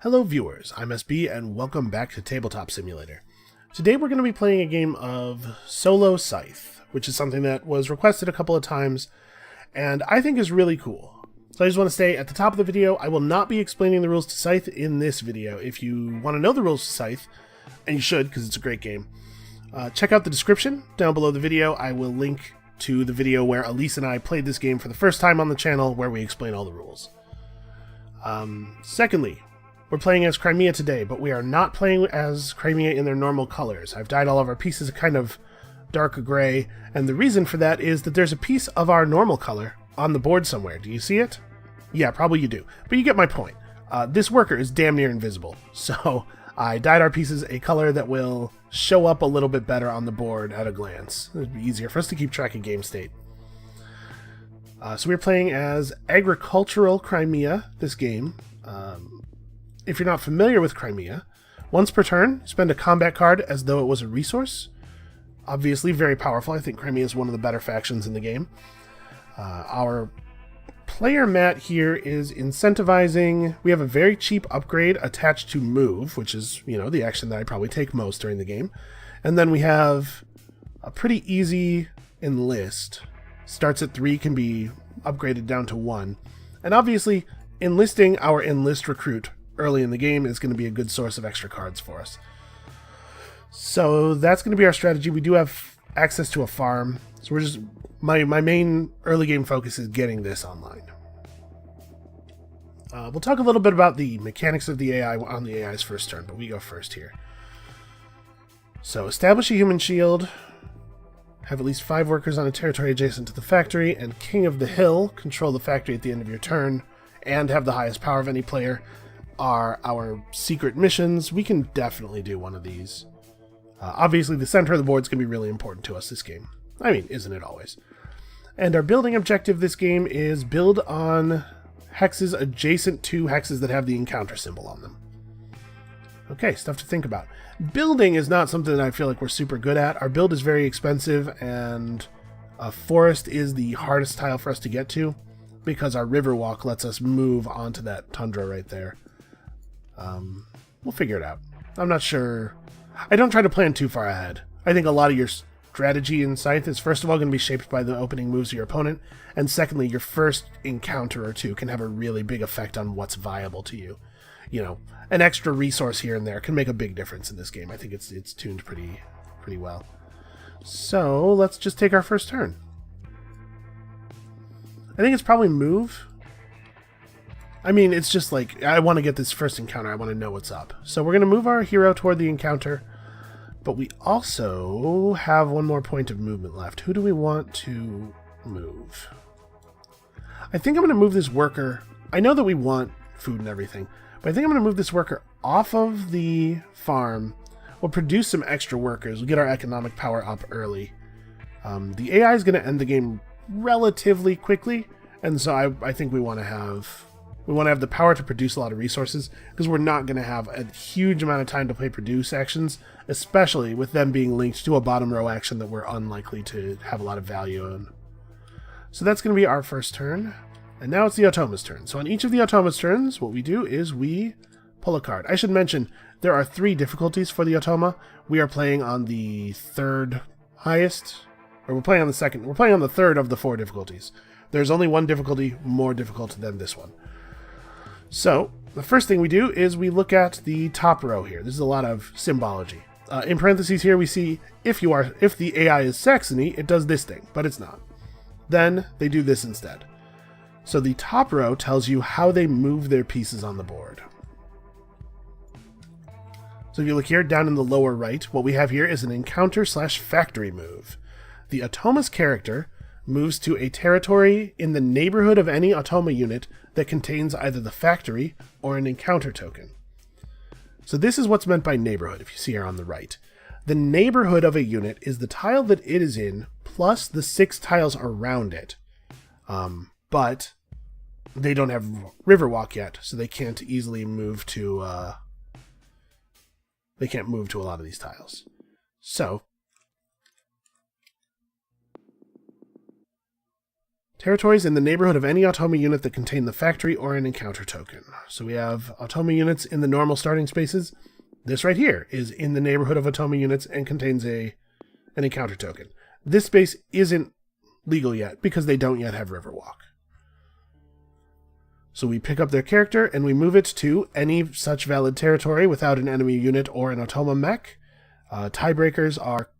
Hello viewers, I'm SB and welcome back to Tabletop Simulator. Today we're going to be playing a game of solo Scythe, which is something that was requested a couple of times and I think is really cool. So I just want to say at the top of the video, I will not be explaining the rules to Scythe in this video. If you want to know the rules to Scythe, and you should because it's a great game, check out the description down below the video. I will link to the video where Elise and I played this game for the first time on the channel where we explain all the rules. Secondly, we're playing as Crimea today, but we are not playing as Crimea in their normal colors. I've dyed all of our pieces a kind of dark gray, and the reason for that is that there's a piece of our normal color on the board somewhere. Do you see it? Yeah, probably you do, but you get my point. This worker is damn near invisible, so I dyed our pieces a color that will show up a little bit better on the board at a glance. It'd be easier for us to keep track of game state. So we're playing as Agricultural Crimea, this game. If you're not familiar with Crimea, once per turn, spend a combat card as though it was a resource. Obviously very powerful. I think Crimea is one of the better factions in the game. Our player mat here is incentivizing. We have a very cheap upgrade attached to move, which is, the action that I probably take most during the game. And then we have a pretty easy enlist. Starts at 3, can be upgraded down to 1. And obviously, enlisting our enlist recruit early in the game is going to be a good source of extra cards for us. So that's going to be our strategy. We do have access to a farm. So we're just, my main early game focus is getting this online. We'll talk a little bit about the mechanics of the AI on the AI's first turn, but we go first here. So establish a human shield. Have at least 5 workers on a territory adjacent to the factory, and King of the Hill, control the factory at the end of your turn, and have the highest power of any player, are our secret missions. We can definitely do one of these. Obviously, the center of the board is going to be really important to us this game. I mean, isn't it always? And our building objective this game is build on hexes adjacent to hexes that have the encounter symbol on them. Okay, stuff to think about. Building is not something that I feel like we're super good at. Our build is very expensive, and forest is the hardest tile for us to get to because our river walk lets us move onto that tundra right there. We'll figure it out. I'm not sure. I don't try to plan too far ahead. I think a lot of your strategy in Scythe is first of all going to be shaped by the opening moves of your opponent, and secondly, your first encounter or two can have a really big effect on what's viable to you. An extra resource here and there can make a big difference in this game. I think it's tuned pretty well. So let's just take our first turn. I think it's probably move. I mean, it's just like, I want to get this first encounter. I want to know what's up. So we're going to move our hero toward the encounter, but we also have one more point of movement left. Who do we want to move? I think I'm going to move this worker. I know that we want food and everything, but I think I'm going to move this worker off of the farm. We'll produce some extra workers. We'll get our economic power up early. The AI is going to end the game relatively quickly, and so I think we want to have the power to produce a lot of resources, because we're not going to have a huge amount of time to play produce actions, especially with them being linked to a bottom row action that we're unlikely to have a lot of value in. So that's going to be our first turn. And now it's the Automa's turn. So on each of the Automa's turns, what we do is we pull a card. I should mention, there are 3 difficulties for the Automa. We are playing on the 3rd highest, or we're playing on the 2nd. We're playing on the 3rd of the 4 difficulties. There's only one difficulty more difficult than this one. So the first thing we do is we look at the top row here. This is a lot of symbology. In parentheses here, we see if the AI is Saxony, it does this thing, but it's not. Then they do this instead. So the top row tells you how they move their pieces on the board. So if you look here, down in the lower right, what we have here is an encounter/factory move. The Automa's character moves to a territory in the neighborhood of any Automa unit that contains either the factory or an encounter token. So this is what's meant by neighborhood, if you see here on the right. The neighborhood of a unit is the tile that it is in, plus the 6 tiles around it. But they don't have Riverwalk yet, so they can't easily move to a lot of these tiles. So Territories in the neighborhood of any Automa unit that contain the factory or an encounter token. So we have Automa units in the normal starting spaces. This right here is in the neighborhood of Automa units and contains an encounter token. This space isn't legal yet because they don't yet have Riverwalk. So we pick up their character and we move it to any such valid territory without an enemy unit or an Automa mech. Tiebreakers are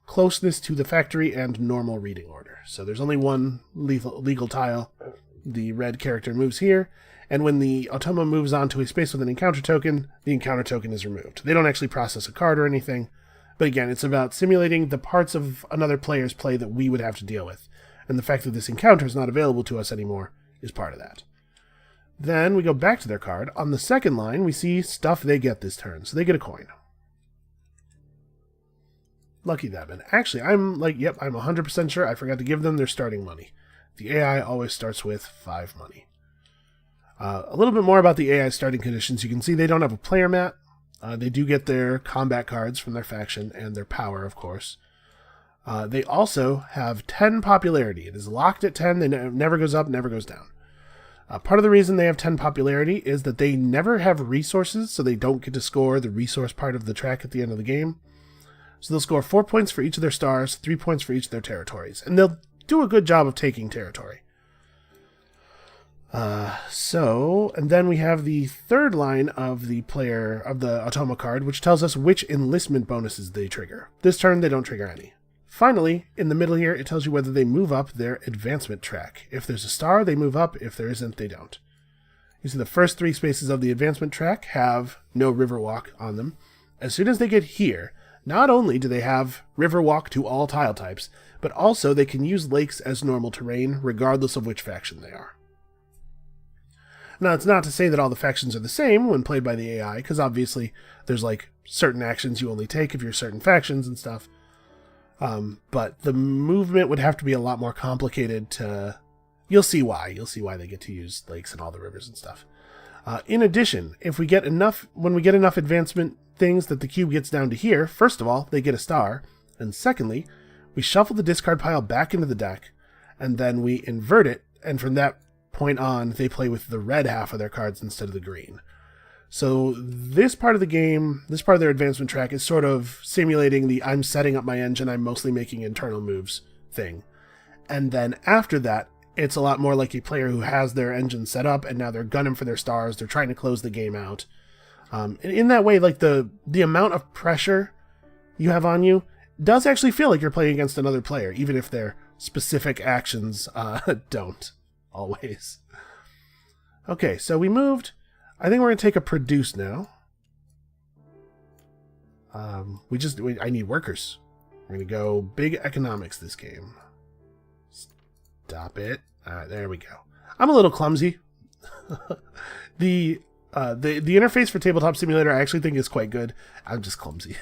closeness to the factory and normal reading order. So there's only one legal tile. The red character moves here, and when the Automa moves on to a space with an encounter token, the encounter token is removed. They don't actually process a card or anything, but again, it's about simulating the parts of another player's play that we would have to deal with. And the fact that this encounter is not available to us anymore is part of that. Then we go back to their card. On the second line, we see stuff they get this turn, so they get a coin. Lucky them. And actually, I'm 100% sure I forgot to give them their starting money. The AI always starts with 5 money. A little bit more about the AI starting conditions. You can see they don't have a player mat. They do get their combat cards from their faction and their power, of course. They also have 10 popularity. It is locked at 10. They never goes up, never goes down. Part of the reason they have 10 popularity is that they never have resources, so they don't get to score the resource part of the track at the end of the game. So they'll score 4 points for each of their stars, 3 points for each of their territories. And they'll do a good job of taking territory. And then we have the third line of the Automa card, which tells us which enlistment bonuses they trigger. This turn, they don't trigger any. Finally, in the middle here, it tells you whether they move up their advancement track. If there's a star, they move up. If there isn't, they don't. You see the first 3 spaces of the advancement track have no Riverwalk on them. As soon as they get here, not only do they have Riverwalk to all tile types, but also they can use lakes as normal terrain, regardless of which faction they are. Now, it's not to say that all the factions are the same when played by the AI, because obviously there's certain actions you only take if you're certain factions and stuff. But the movement would have to be a lot more complicated to... You'll see why. You'll see why they get to use lakes and all the rivers and stuff. In addition, when we get enough advancement things that the cube gets down to here, first of all, they get a star, and secondly, we shuffle the discard pile back into the deck, and then we invert it, and from that point on, they play with the red half of their cards instead of the green. So this part of the game, this part of their advancement track is sort of simulating the I'm setting up my engine, I'm mostly making internal moves thing. And then after that, it's a lot more like a player who has their engine set up and now they're gunning for their stars, they're trying to close the game out. In that way, the amount of pressure you have on you does actually feel like you're playing against another player, even if their specific actions don't always. Okay, so we moved. I think we're going to take a produce now. I need workers. We're going to go big economics this game. Stop it. All right, there we go. I'm a little clumsy. The interface for Tabletop Simulator I actually think is quite good. I'm just clumsy.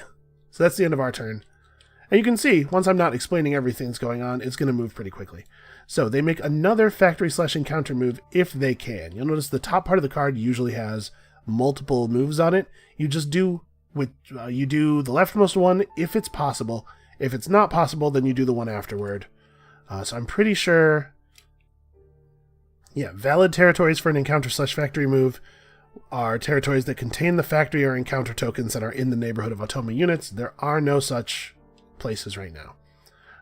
So that's the end of our turn. And you can see, once I'm not explaining everything that's going on, it's going to move pretty quickly. So they make another factory/encounter move if they can. You'll notice the top part of the card usually has multiple moves on it. You just do the leftmost one if it's possible. If it's not possible, then you do the one afterward. So I'm pretty sure... Yeah, valid territories for an encounter/factory move are territories that contain the factory or encounter tokens that are in the neighborhood of Automa units. There are no such places right now.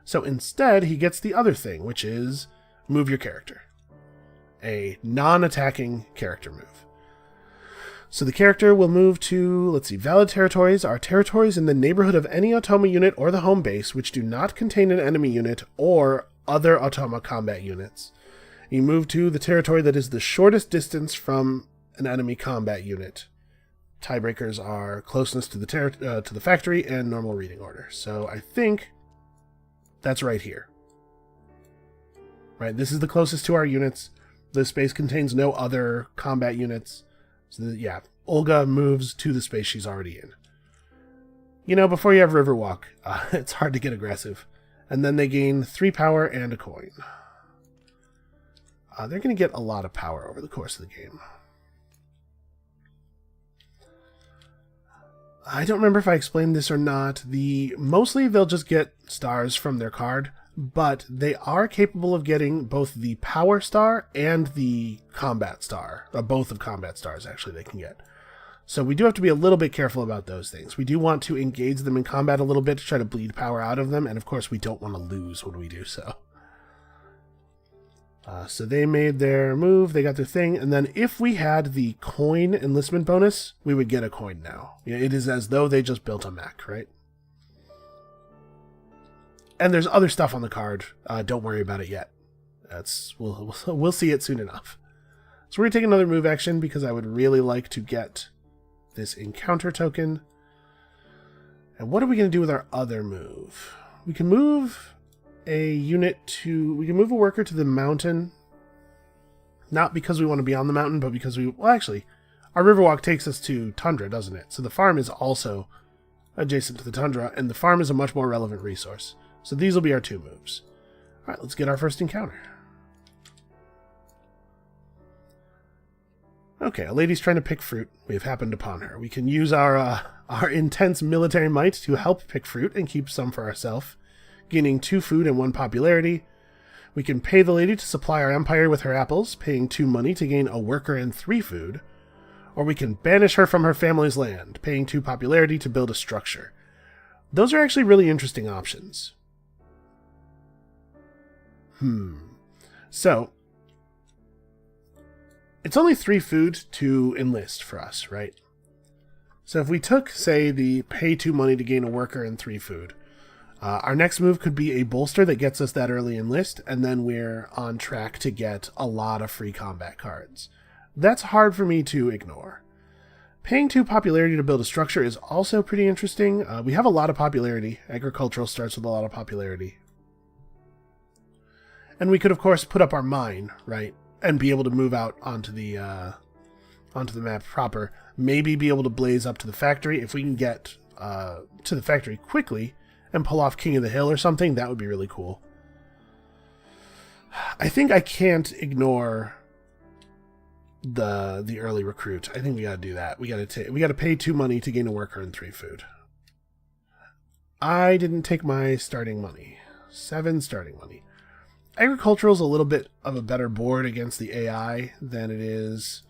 So instead, he gets the other thing, which is move your character. A non-attacking character move. So the character will move to, valid territories are territories in the neighborhood of any Automa unit or the home base which do not contain an enemy unit or other Automa combat units. You move to the territory that is the shortest distance from an enemy combat unit. Tiebreakers are closeness to the factory and normal reading order. So I think that's right here. Right, this is the closest to our units. This space contains no other combat units. So Olga moves to the space she's already in. Before you have Riverwalk, it's hard to get aggressive. And then they gain 3 power and a coin. They're going to get a lot of power over the course of the game. I don't remember if I explained this or not. Mostly they'll just get stars from their card. but they are capable of getting both the power star and the combat star. Both of combat stars, actually, they can get. So we do have to be a little bit careful about those things. We do want to engage them in combat a little bit to try to bleed power out of them, and of course we don't want to lose when we do so. So they made their move, they got their thing, and then if we had the coin enlistment bonus, we would get a coin now. It is as though they just built a mech, right? And there's other stuff on the card. Don't worry about it yet. We'll see it soon enough. So we're going to take another move action because I would really like to get this encounter token. And what are we going to do with our other move? We can move a unit to... We can move a worker to the mountain. Not because we want to be on the mountain, but because we... Well, actually, our Riverwalk takes us to Tundra, doesn't it? So the farm is also adjacent to the Tundra, and the farm is a much more relevant resource. So these will be our two moves. All right, let's get our first encounter. Okay, a lady's trying to pick fruit. We have happened upon her. We can use our intense military might to help pick fruit and keep some for ourselves, gaining 2 food and 1 popularity. We can pay the lady to supply our empire with her apples, paying 2 money to gain a worker and 3 food. Or we can banish her from her family's land, paying 2 popularity to build a structure. Those are actually really interesting options. So, it's only 3 food to enlist for us, right? So if we took, say, the pay 2 money to gain a worker and 3 food, our next move could be a bolster that gets us that early enlist, and then we're on track to get a lot of free combat cards. That's hard for me to ignore. Paying 2 popularity to build a structure is also pretty interesting. We have a lot of popularity. Agricultural starts with a lot of popularity. And we could, of course, put up our mine, right? And be able to move out onto the map proper. Maybe be able to blaze up to the factory. If we can get to the factory quickly and pull off King of the Hill or something, that would be really cool. I think I can't ignore the early recruit. I think we gotta do that. We gotta pay 2 money to gain a worker and 3 food. I didn't take my starting money. 7 starting money. Agricultural is a little bit of a better board against the AI than it is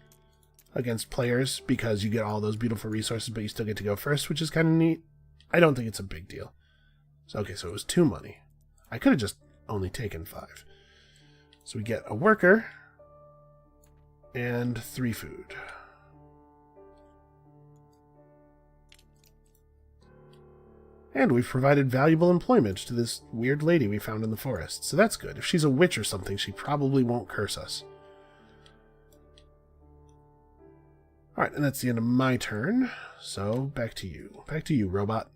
against players because you get all those beautiful resources, but you still get to go first, which is kind of neat. I don't think it's a big deal. So, okay, so it was 2 money. I could have just only taken 5. So we get a worker and 3 food. And we've provided valuable employment to this weird lady we found in the forest. So that's good. If she's a witch or something, she probably won't curse us. Alright, and that's the end of my turn. So, back to you. Back to you, robot.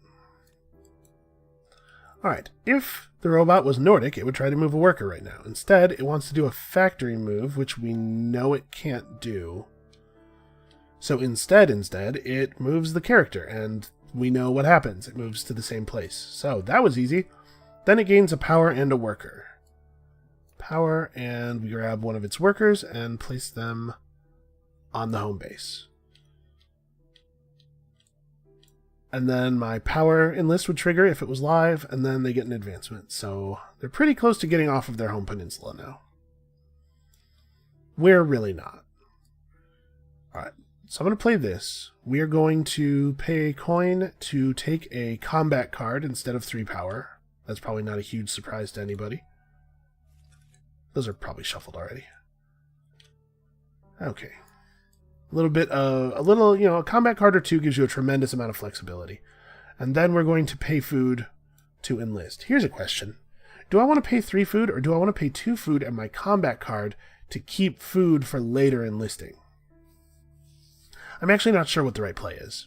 Alright, if the robot was Nordic, it would try to move a worker right now. Instead, it wants to do a factory move, which we know it can't do. So instead, it moves the character, and we know what happens. It moves to the same place. So that was easy. Then it gains a power and a worker. Power, and we grab one of its workers and place them on the home base. And then my power enlist would trigger if it was live, and then they get an advancement. So they're pretty close to getting off of their home peninsula now. We're really not. Alright. So I'm going to play this. We are going to pay a coin to take a combat card instead of 3 power. That's probably not a huge surprise to anybody. Those are probably shuffled already. Okay. A combat card or 2 gives you a tremendous amount of flexibility. And then we're going to pay food to enlist. Here's a question. Do I want to pay 3 food or do I want to pay 2 food and my combat card to keep food for later enlisting? I'm actually not sure what the right play is.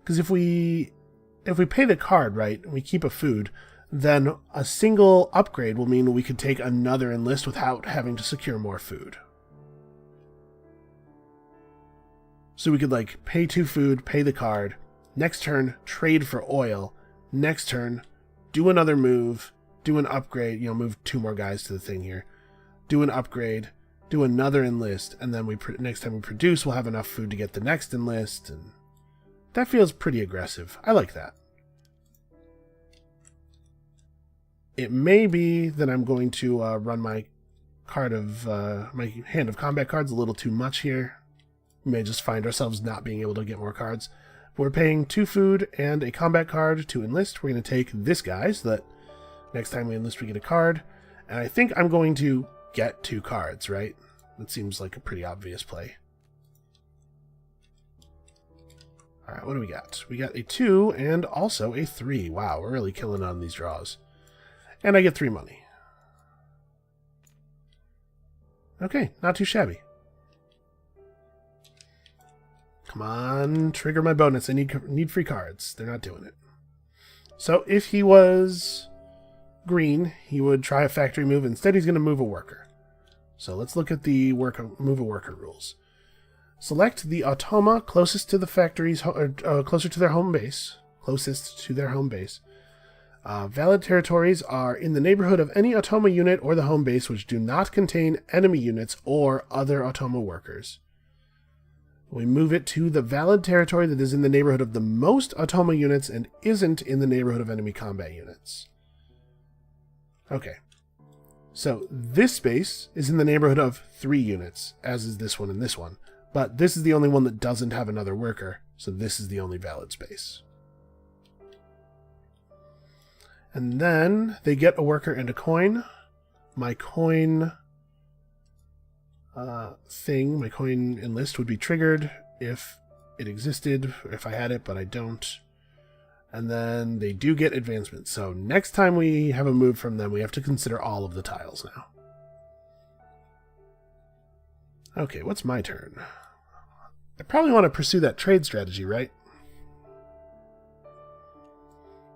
Because if we pay the card, right, and we keep a food, then a single upgrade will mean we could take another enlist without having to secure more food. So we could, like, pay 2 food, pay the card, next turn, trade for oil, next turn, do another move, do an upgrade, move 2 more guys to the thing here, do an upgrade, do another enlist, and then next time we produce, we'll have enough food to get the next enlist, and that feels pretty aggressive. I like that. It may be that I'm going to run my my hand of combat cards a little too much here. We may just find ourselves not being able to get more cards. We're paying 2 food and a combat card to enlist. We're going to take this guy so that next time we enlist we get a card. And I think I'm going to get 2 cards, right? That seems like a pretty obvious play. Alright, what do we got? We got a 2 and also a 3. Wow, we're really killing on these draws. And I get 3 money. Okay, not too shabby. Come on, trigger my bonus. I need free cards. They're not doing it. So if he was green, he would try a factory move. Instead, he's going to move a worker. So let's look at the move a worker rules. Select the Automa closest to the factories, closer to their home base. Closest to their home base. Valid territories are in the neighborhood of any Automa unit or the home base which do not contain enemy units or other Automa workers. We move it to the valid territory that is in the neighborhood of the most Automa units and isn't in the neighborhood of enemy combat units. Okay. So this space is in the neighborhood of 3 units, as is this one and this one. But this is the only one that doesn't have another worker, so this is the only valid space. And then they get a worker and a coin. My coin my coin enlist would be triggered if it existed, if I had it, but I don't. And then they do get advancement. So next time we have a move from them, we have to consider all of the tiles now. Okay, what's my turn? I probably want to pursue that trade strategy, right?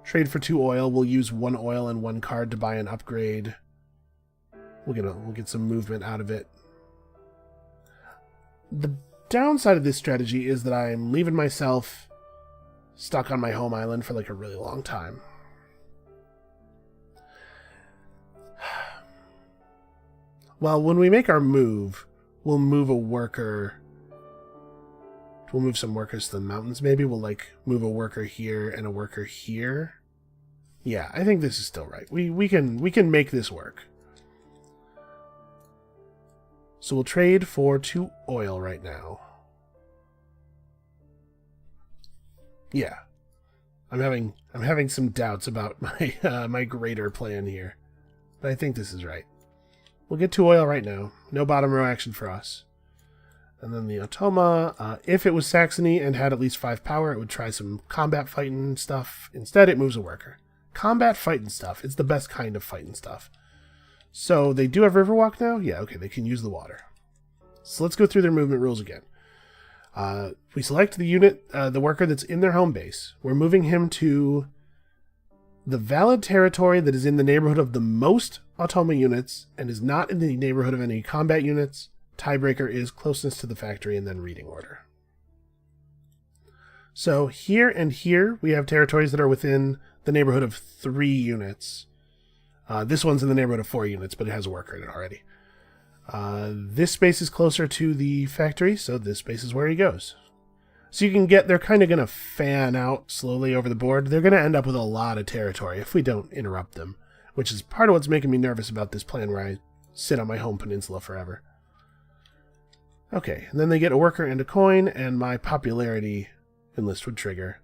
Trade for 2 oil. We'll use 1 oil and 1 card to buy an upgrade. We'll get some movement out of it. The downside of this strategy is that I'm leaving myself stuck on my home island for like a really long time. Well, when we make our move, we'll move a worker. We'll move some workers to the mountains, maybe. We'll like move a worker here and a worker here. Yeah, I think this is still right. We can make this work. So we'll trade for 2 oil right now. Yeah. I'm having some doubts about my my greater plan here. But I think this is right. We'll get 2 oil right now. No bottom row action for us. And then the Automa, if it was Saxony and had at least 5 power, it would try some combat fighting stuff. Instead, it moves a worker. Combat fighting stuff. It's the best kind of fighting stuff. So they do have Riverwalk now? Yeah, okay, they can use the water. So let's go through their movement rules again. We select the unit, the worker that's in their home base. We're moving him to the valid territory that is in the neighborhood of the most Automa units and is not in the neighborhood of any combat units. Tiebreaker is closeness to the factory and then reading order. So here and here we have territories that are within the neighborhood of 3 units. This one's in the neighborhood of 4 units, but it has a worker in it already. This space is closer to the factory, so this space is where he goes. So you can get, they're kind of going to fan out slowly over the board. They're going to end up with a lot of territory if we don't interrupt them, which is part of what's making me nervous about this plan where I sit on my home peninsula forever. Okay, and then they get a worker and a coin, and my popularity enlist would trigger.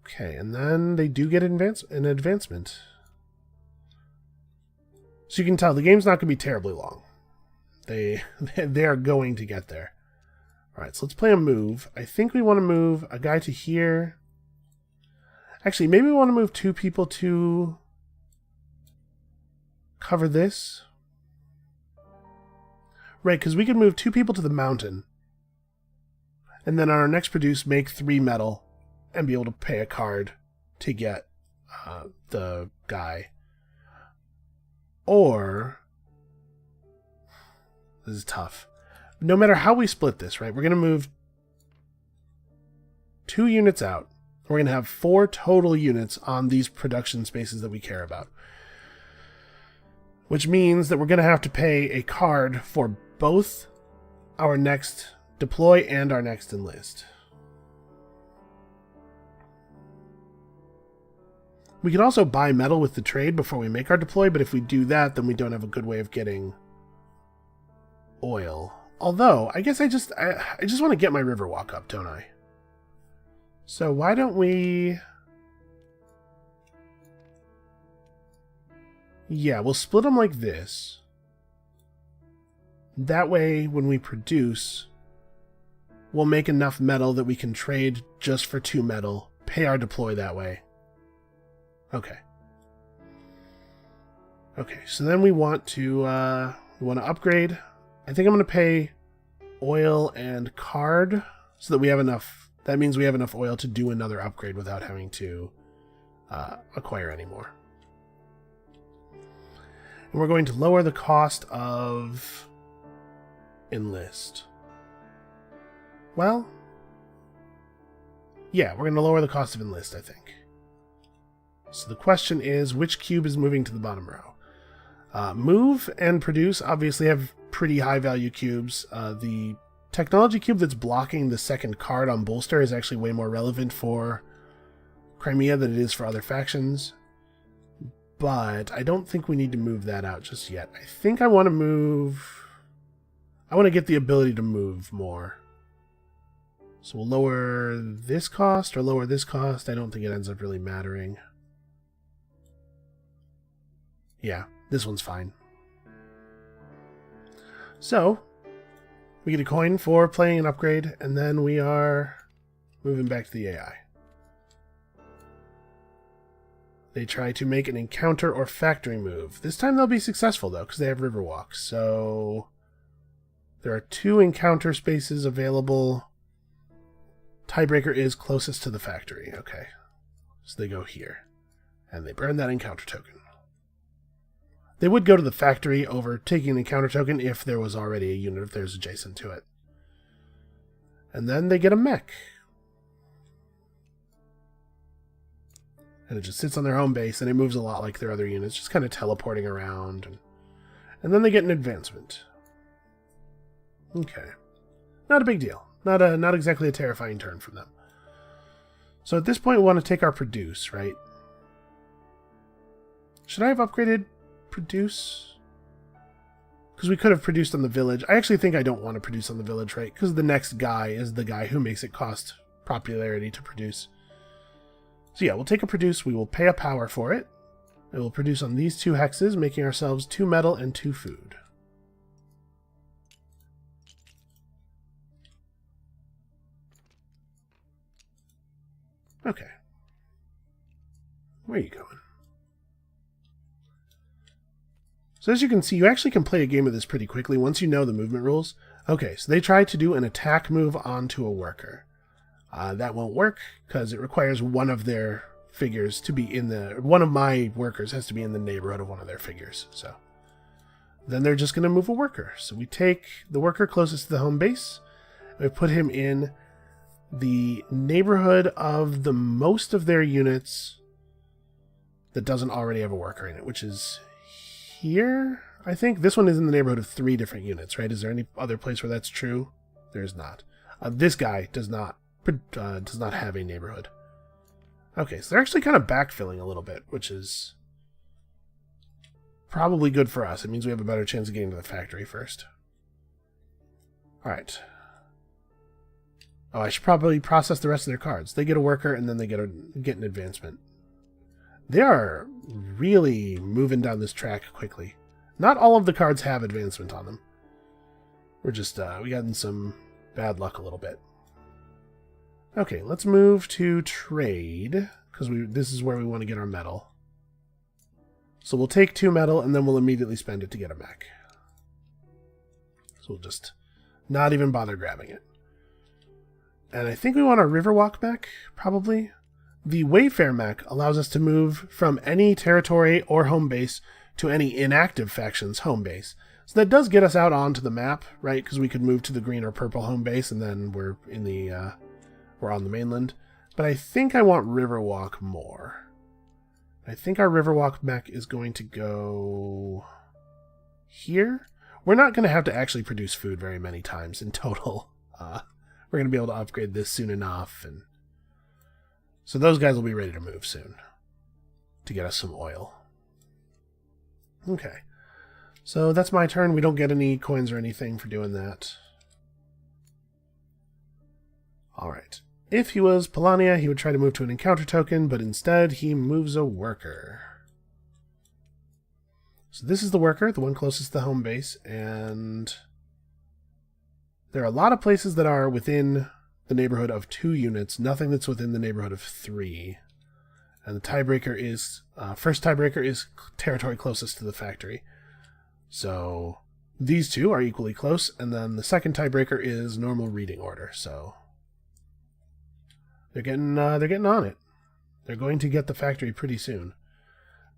Okay, and then they do get an advancement. So you can tell the game's not going to be terribly long. They are going to get there. Alright, so let's play a move. I think we want to move a guy to here. Actually, maybe we want to move 2 people to cover this. Right, because we can move 2 people to the mountain. And then on our next produce, make 3 metal. And be able to pay a card to get the guy. Or, this is tough. No matter how we split this, right? We're going to move 2 units out. We're going to have 4 total units on these production spaces that we care about. Which means that we're going to have to pay a card for both our next deploy and our next enlist. We can also buy metal with the trade before we make our deploy, but if we do that, then we don't have a good way of getting oil. Although, I guess I just want to get my Riverwalk up, don't I? So why don't we... Yeah, we'll split them like this. That way, when we produce, we'll make enough metal that we can trade just for 2 metal, pay our deploy that way. Okay. Okay, so then we want to upgrade. I think I'm going to pay oil and card so that we have enough. That means we have enough oil to do another upgrade without having to acquire any more. And we're going to lower the cost of enlist. Well, yeah, we're going to lower the cost of enlist, I think. So the question is, which cube is moving to the bottom row? Move and produce obviously have pretty high value cubes. The technology cube that's blocking the second card on bolster is actually way more relevant for Crimea than it is for other factions. But I don't think we need to move that out just yet. I think I want to move... I want to get the ability to move more. So we'll lower this cost or lower this cost. I don't think it ends up really mattering. Yeah, this one's fine. So, we get a coin for playing an upgrade, and then we are moving back to the AI. They try to make an encounter or factory move. This time they'll be successful, though, because they have Riverwalk. So, there are 2 encounter spaces available. Tiebreaker is closest to the factory. Okay. So they go here. And they burn that encounter token. They would go to the factory over taking an encounter token if there was already a unit, if there's adjacent to it. And then they get a mech. And it just sits on their home base, and it moves a lot like their other units, just kind of teleporting around. And then they get an advancement. Okay. Not a big deal. Not exactly a terrifying turn from them. So at this point, we want to take our produce, right? Should I have upgraded produce? Because we could have produced on the village. I actually think I don't want to produce on the village, right? Because the next guy is the guy who makes it cost popularity to produce. So yeah, we'll take a produce. We will pay a power for it. It will produce on these 2 hexes, making ourselves 2 metal and 2 food. Okay. Where are you going? So as you can see, you actually can play a game of this pretty quickly once you know the movement rules. Okay, so they try to do an attack move onto a worker. That won't work because it requires one of their figures to be in the... One of my workers has to be in the neighborhood of one of their figures. So then they're just going to move a worker. So we take the worker closest to the home base. And we put him in the neighborhood of the most of their units that doesn't already have a worker in it, which is here. I think this one is in the neighborhood of 3 different units, right? Is there any other place where that's true? There's not. This guy does not have a neighborhood. Okay, so they're actually kind of backfilling a little bit, which is probably good for us. It means we have a better chance of getting to the factory first. Alright. Oh, I should probably process the rest of their cards. They get a worker, and then they get an advancement. They are really moving down this track quickly. Not all of the cards have advancement on them. We're just, we got in some bad luck a little bit. Okay, let's move to trade, because this is where we want to get our metal. So we'll take 2 metal, and then we'll immediately spend it to get a mech. So we'll just not even bother grabbing it. And I think we want our Riverwalk mech, probably. The Wayfair mech allows us to move from any territory or home base to any inactive faction's home base. So that does get us out onto the map, right? Because we could move to the green or purple home base, and then we're in the we're on the mainland. But I think I want Riverwalk more. I think our Riverwalk mech is going to go here. We're not going to have to actually produce food very many times in total. We're going to be able to upgrade this soon enough, and so those guys will be ready to move soon. to get us some oil. Okay. So that's my turn. We don't get any coins or anything for doing that. Alright. If he was Polania, he would try to move to an encounter token, but instead he moves a worker. So this is the worker, the one closest to the home base, and there are a lot of places that are within the neighborhood of 2 units, nothing that's within the neighborhood of 3. And the tiebreaker is, first tiebreaker is territory closest to the factory. So these two are equally close, and then the second tiebreaker is normal reading order. So they're getting on it. They're going to get the factory pretty soon.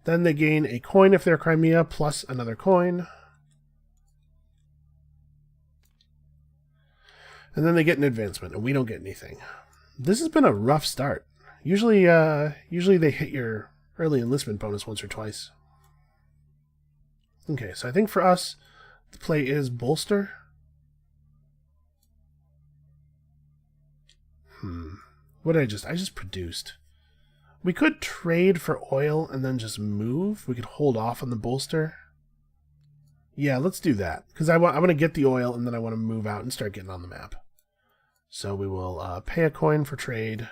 Then they gain a coin if they're Crimea, plus another coin. And then they get an advancement, and we don't get anything. This has been a rough start. Usually they hit your early enlistment bonus once or twice. Okay, so I think for us, the play is bolster. What did I just produced. We could trade for oil and then just move. We could hold off on the bolster. Yeah, let's do that. Because I want to get the oil and then I want to move out and start getting on the map. So we will pay a coin for trade.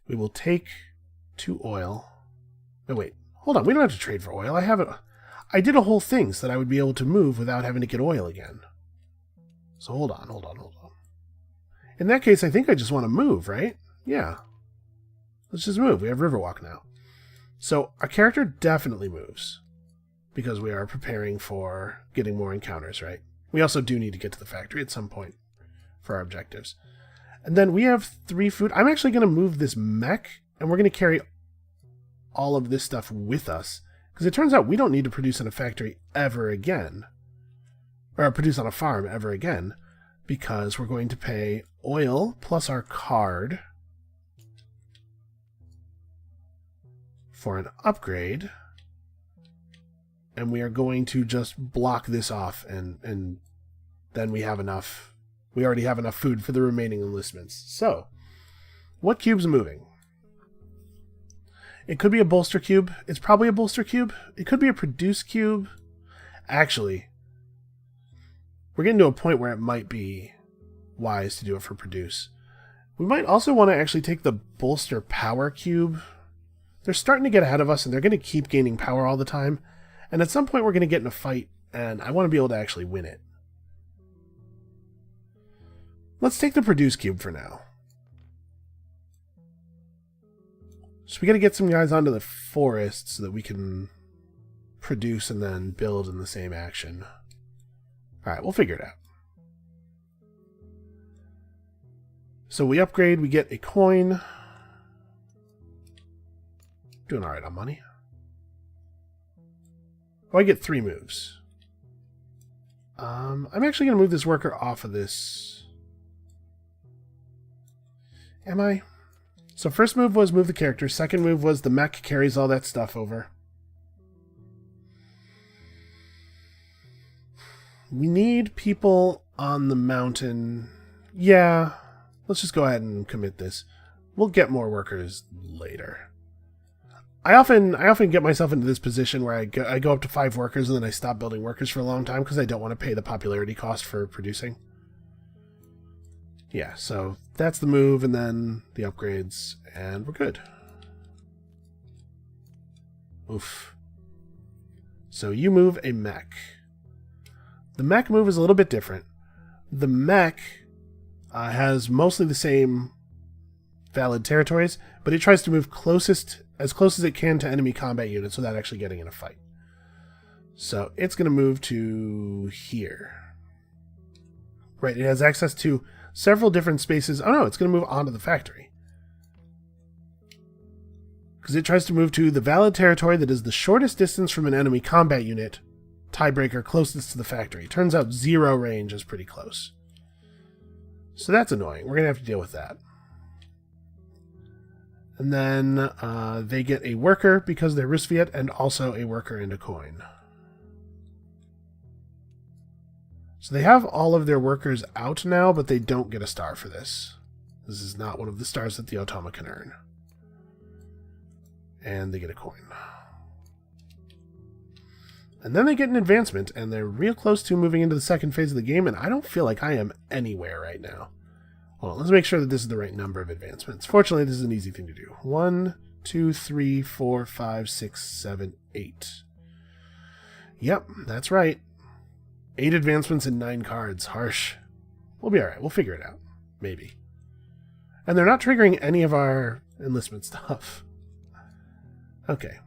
We will take 2 oil. No, wait. Hold on. We don't have to trade for oil. I did a whole thing so that I would be able to move without having to get oil again. So hold on. In that case, I think I just want to move, right? Yeah. Let's just move. We have Riverwalk now. So our character definitely moves because we are preparing for getting more encounters, right? We also do need to get to the factory at some point for our objectives. And then we have 3 food. I'm actually going to move this mech, and we're going to carry all of this stuff with us. Because it turns out we don't need to produce in a factory ever again. Or produce on a farm ever again. Because we're going to pay oil plus our card for an upgrade. And we are going to just block this off, and then we have enough. We already have enough food for the remaining enlistments. So, what cube's moving? It could be a bolster cube. It's probably a bolster cube. It could be a produce cube. Actually, we're getting to a point where it might be wise to do it for produce. We might also want to actually take the bolster power cube. They're starting to get ahead of us, and they're going to keep gaining power all the time. And at some point, we're going to get in a fight, and I want to be able to actually win it. Let's take the produce cube for now. So we got to get some guys onto the forest so that we can produce and then build in the same action. Alright, we'll figure it out. So we upgrade, we get a coin. Doing alright on money. Oh, I get 3 moves. I'm actually going to move this worker off of this. Am I? So first move was move the character. Second move was the mech carries all that stuff over. We need people on the mountain. Yeah, let's just go ahead and commit this. We'll get more workers later. I often get myself into this position where I go up to 5 workers and then I stop building workers for a long time because I don't want to pay the popularity cost for producing. Yeah, so that's the move and then the upgrades, and we're good. Oof. So you move a mech. The mech move is a little bit different. The mech has mostly the same valid territories, but it tries to move as close as it can to enemy combat units without actually getting in a fight. So it's going to move to here. Right, it has access to several different spaces. Oh no, it's going to move onto the factory. Because it tries to move to the valid territory that is the shortest distance from an enemy combat unit, tiebreaker closest to the factory. Turns out 0 range is pretty close. So that's annoying. We're going to have to deal with that. And then they get a worker because they're Rusviet, and also a worker and a coin. So they have all of their workers out now, but they don't get a star for this. This is not one of the stars that the Automa can earn. And they get a coin. And then they get an advancement, and they're real close to moving into the second phase of the game, and I don't feel like I am anywhere right now. Hold on, let's make sure that this is the right number of advancements. Fortunately, this is an easy thing to do. 1, 2, 3, 4, 5, 6, 7, 8. Yep, that's right. 8 advancements and 9 cards. Harsh. We'll be alright. We'll figure it out. Maybe. And they're not triggering any of our enlistment stuff. Okay.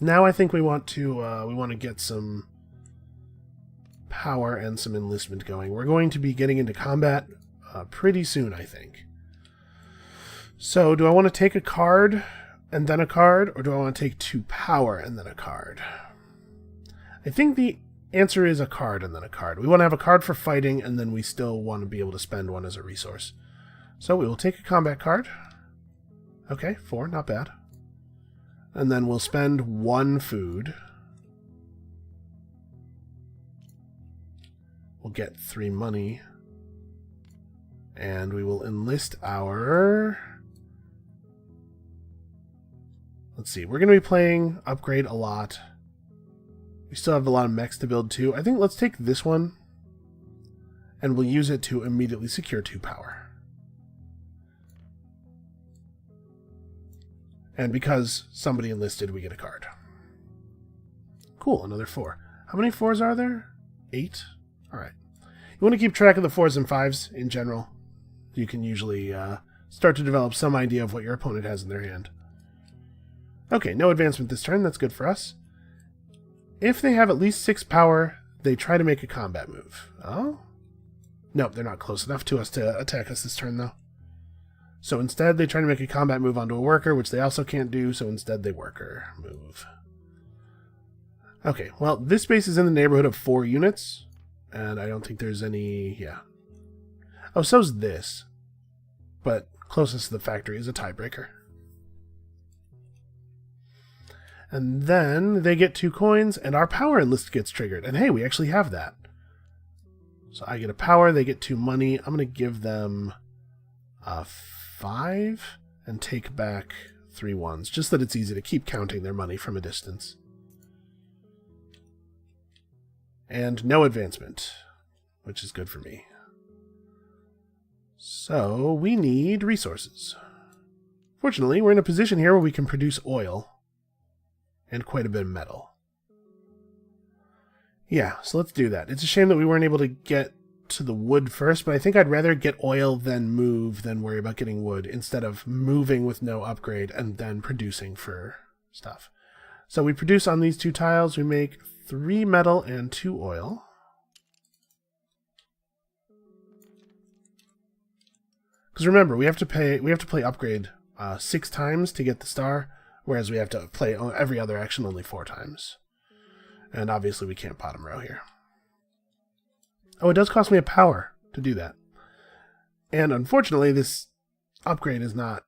Now I think we want to get some power and some enlistment going. We're going to be getting into combat pretty soon, I think. So, do I want to take a card and then a card, or do I want to take 2 power and then a card? I think the answer is a card and then a card. We want to have a card for fighting, and then we still want to be able to spend one as a resource. So we will take a combat card. Okay, 4, not bad. And then we'll spend 1 food. We'll get 3 money. And we will enlist our... Let's see, we're going to be playing Upgrade a lot. We still have a lot of mechs to build too. I think let's take this one, and we'll use it to immediately secure 2 power. And because somebody enlisted, we get a card. Cool, another 4. How many 4s are there? 8? Alright. You want to keep track of the 4s and 5s in general. You can usually start to develop some idea of what your opponent has in their hand. Okay, no advancement this turn. That's good for us. If they have at least 6 power, they try to make a combat move. Oh? Nope, they're not close enough to us to attack us this turn, though. So instead, they try to make a combat move onto a worker, which they also can't do, so instead they worker move. Okay, well, this base is in the neighborhood of 4 units, and I don't think there's any... yeah. Oh, so's this. But closest to the factory is a tiebreaker. And then they get 2 coins, and our power enlist gets triggered. And hey, we actually have that. So I get a power, they get 2 money. I'm going to give them 5 and take back 3 ones, just that it's easy to keep counting their money from a distance. And no advancement, which is good for me. So we need resources. Fortunately, we're in a position here where we can produce oil and quite a bit of metal. Yeah, so let's do that. It's a shame that we weren't able to get to the wood first, but I think I'd rather get oil than move than worry about getting wood, instead of moving with no upgrade and then producing for stuff. So we produce on these 2 tiles. We make 3 metal and 2 oil. Because remember, we have to play upgrade 6 times to get the star, whereas we have to play every other action only 4 times. And obviously we can't bottom row here. Oh, it does cost me a power to do that. And unfortunately, this upgrade is not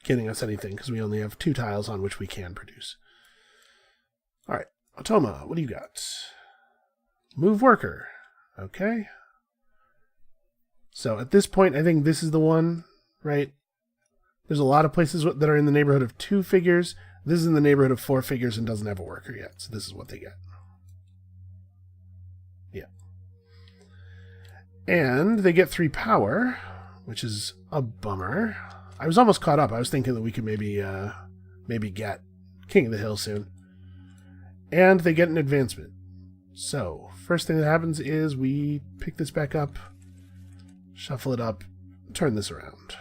getting us anything, because we only have 2 tiles on which we can produce. Alright, Automa, what do you got? Move worker. Okay. So at this point, I think this is the one, right? There's a lot of places that are in the neighborhood of 2 figures. This is in the neighborhood of 4 figures and doesn't have a worker yet. So this is what they get. Yeah. And they get 3 power, which is a bummer. I was almost caught up. I was thinking that we could maybe get King of the Hill soon. And they get an advancement. So, first thing that happens is we pick this back up, shuffle it up, turn this around.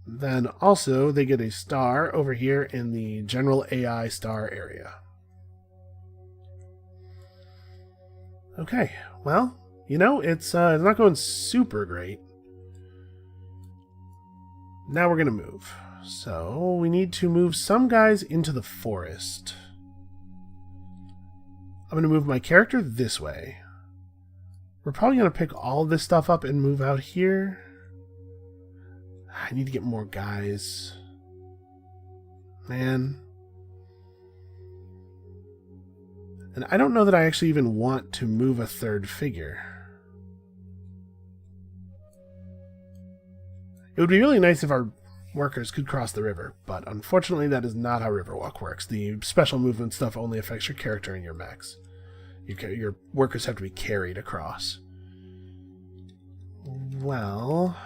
Then also they get a star over here in the general AI star area. Okay, well, you know, it's not going super great. Now we're going to move. So we need to move some guys into the forest. I'm going to move my character this way. We're probably going to pick all this stuff up and move out here. I need to get more guys. Man. And I don't know that I actually even want to move a 3rd figure. It would be really nice if our workers could cross the river, but unfortunately that is not how Riverwalk works. The special movement stuff only affects your character and your mechs. Your workers have to be carried across. Well,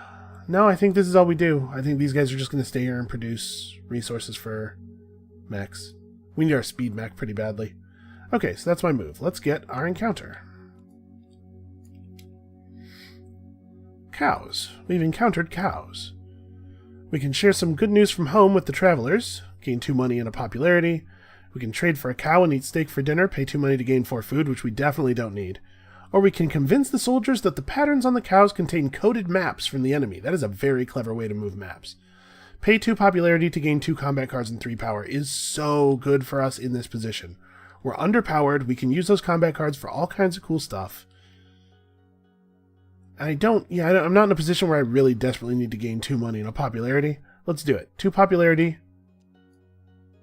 no, I think this is all we do. I think these guys are just going to stay here and produce resources for mechs. We need our speed mech pretty badly. Okay, so that's my move. Let's get our encounter. Cows. We've encountered cows. We can share some good news from home with the travelers, gain 2 money and a popularity. We can trade for a cow and eat steak for dinner, pay 2 money to gain 4 food, which we definitely don't need. Or we can convince the soldiers that the patterns on the cows contain coded maps from the enemy. That is a very clever way to move maps. Pay 2 popularity to gain 2 combat cards and 3 power is so good for us in this position. We're underpowered, we can use those combat cards for all kinds of cool stuff. I'm not in a position where I really desperately need to gain 2 money and a popularity. Let's do it. 2 popularity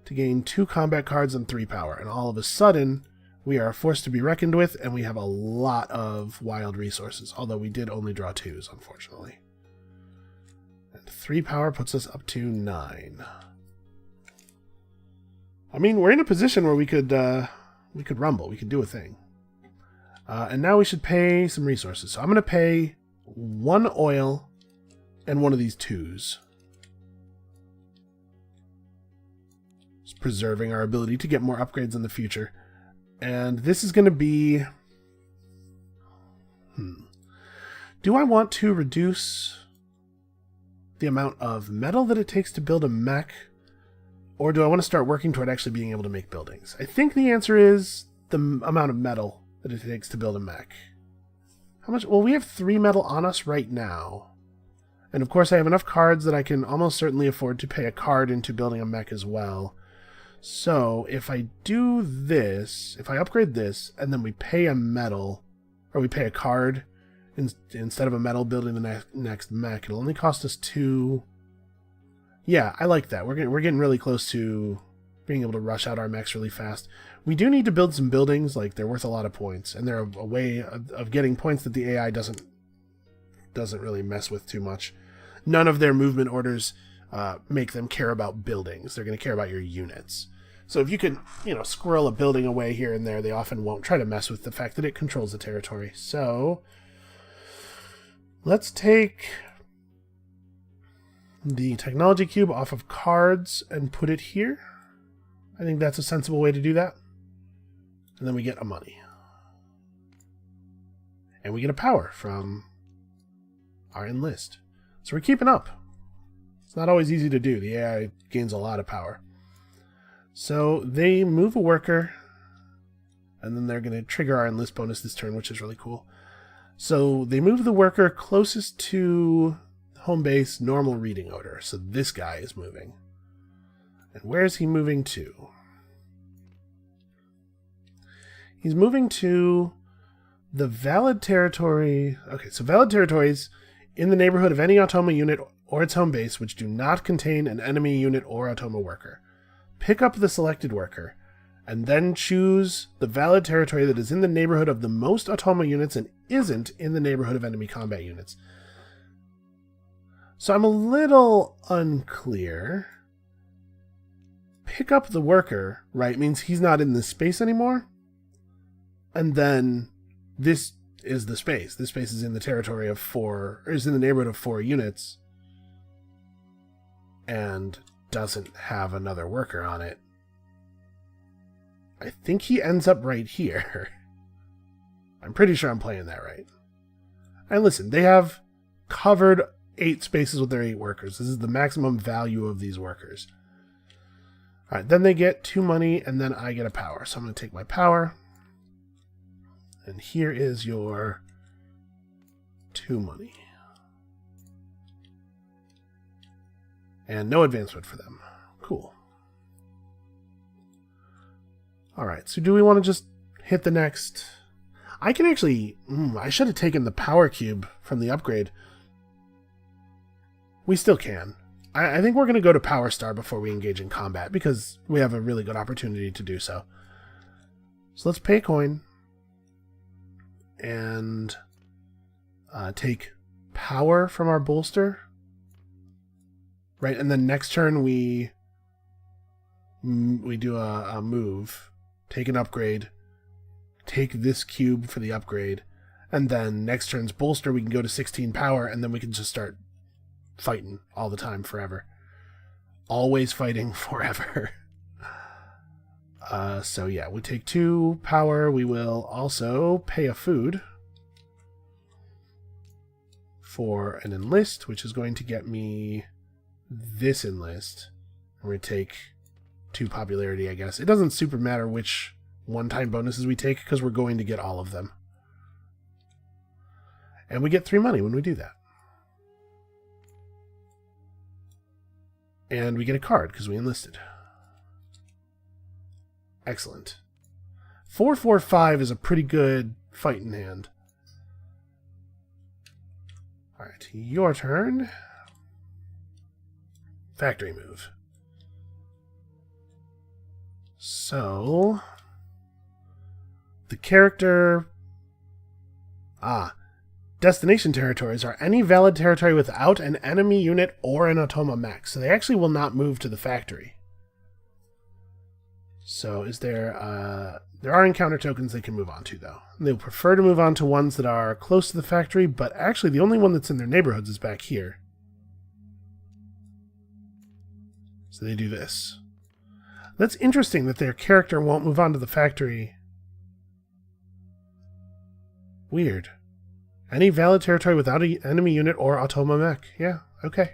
to gain 2 combat cards and 3 power. And all of a sudden, we are a force to be reckoned with, and we have a lot of wild resources. Although we did only draw 2s, unfortunately. And 3 power puts us up to 9. I mean, we're in a position where we could rumble. We could do a thing. And now we should pay some resources. So I'm going to pay 1 oil and 1 of these 2s. Just preserving our ability to get more upgrades in the future. And this is going to be... Do I want to reduce the amount of metal that it takes to build a mech? Or do I want to start working toward actually being able to make buildings? I think the answer is the amount of metal that it takes to build a mech. How much? Well, we have 3 metal on us right now. And of course I have enough cards that I can almost certainly afford to pay a card into building a mech as well. So if I do this, if I upgrade this, and then we pay a metal, or we pay a card instead of a metal building the next mech, it'll only cost us 2. Yeah, I like that. We're getting really close to being able to rush out our mechs really fast. We do need to build some buildings, like they're worth a lot of points, and they're a way of getting points that the AI doesn't really mess with too much. None of their movement orders make them care about buildings. They're going to care about your units. So if you can, squirrel a building away here and there, they often won't try to mess with the fact that it controls the territory. So let's take the technology cube off of cards and put it here. I think that's a sensible way to do that. And then we get a money. And we get a power from our enlist. So we're keeping up. It's not always easy to do. The AI gains a lot of power. So they move a worker, and then they're going to trigger our enlist bonus this turn, which is really cool. So they move the worker closest to home base normal reading order. So this guy is moving. And where is he moving to? He's moving to the valid territory. Okay, so valid territories in the neighborhood of any Automa unit or its home base which do not contain an enemy unit or Automa worker. Pick up the selected worker, and then choose the valid territory that is in the neighborhood of the most Automa units and isn't in the neighborhood of enemy combat units. So I'm a little unclear. Pick up the worker, right, means he's not in this space anymore. And then this is the space. This space is in the territory of 4, or is in the neighborhood of 4 units. And doesn't have another worker on it. I think he ends up right here. I'm pretty sure I'm playing that right. And listen, they have covered 8 spaces with their 8 workers. This is the maximum value of these workers. Alright, then they get 2 money, and then I get a power. So I'm going to take my power. And here is your 2 money. And no advancement for them. Cool. Alright, so do we want to just hit the next... I can actually... I should have taken the power cube from the upgrade. We still can. I think we're going to go to Power Star before we engage in combat, because we have a really good opportunity to do so. So let's pay a coin. And take power from our bolster. right? And then next turn we do a move, take an upgrade, take this cube for the upgrade, and then next turn's bolster we can go to 16 power, and then we can just start fighting all the time forever. Always fighting forever. So yeah, we take 2 power. We will also pay a food for an enlist, which is going to get me this enlist. We're going to take 2 popularity, I guess. It doesn't super matter which one-time bonuses we take because we're going to get all of them. And we get 3 money when we do that. And we get a card because we enlisted. Excellent. 4-4-5 is a pretty good fighting hand. Alright, your turn. Factory move. So, the character... Destination territories are any valid territory without an enemy unit or an Automa mech. So they actually will not move to the factory. So is there... there are encounter tokens they can move on to, though. They'll prefer to move on to ones that are close to the factory, but actually the only one that's in their neighborhoods is back here. So they do this. That's interesting that their character won't move on to the factory. Weird. Any valid territory without an enemy unit or Automa mech. Yeah, okay.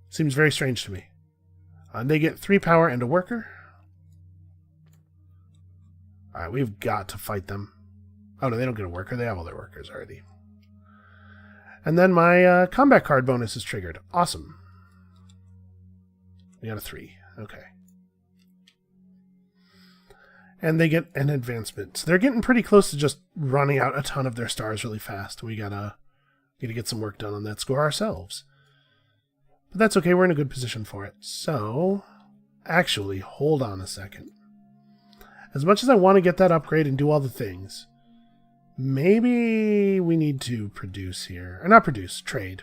Seems very strange to me. They get 3 power and a worker. Alright, we've got to fight them. Oh no, they don't get a worker. They have all their workers already. And then my combat card bonus is triggered. Awesome. We got a 3. Okay. And they get an advancement. So they're getting pretty close to just running out a ton of their stars really fast. We gotta get some work done on that score ourselves. But that's okay, we're in a good position for it. So, actually, hold on a second. As much as I want to get that upgrade and do all the things, maybe we need to produce here. Or not produce, trade.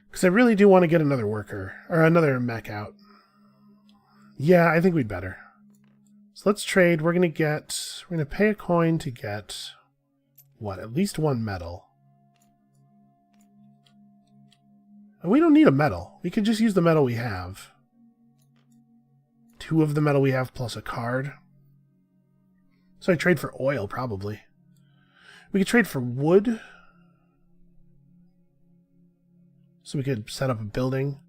Because I really do want to get another worker, or another mech out. Yeah, I think we'd better. So let's trade. We're going to pay a coin to get, what, at least 1 medal. And we don't need a medal. We could just use the medal we have. 2 of the medal we have plus a card. So I trade for oil, probably. We could trade for wood. So we could set up a building.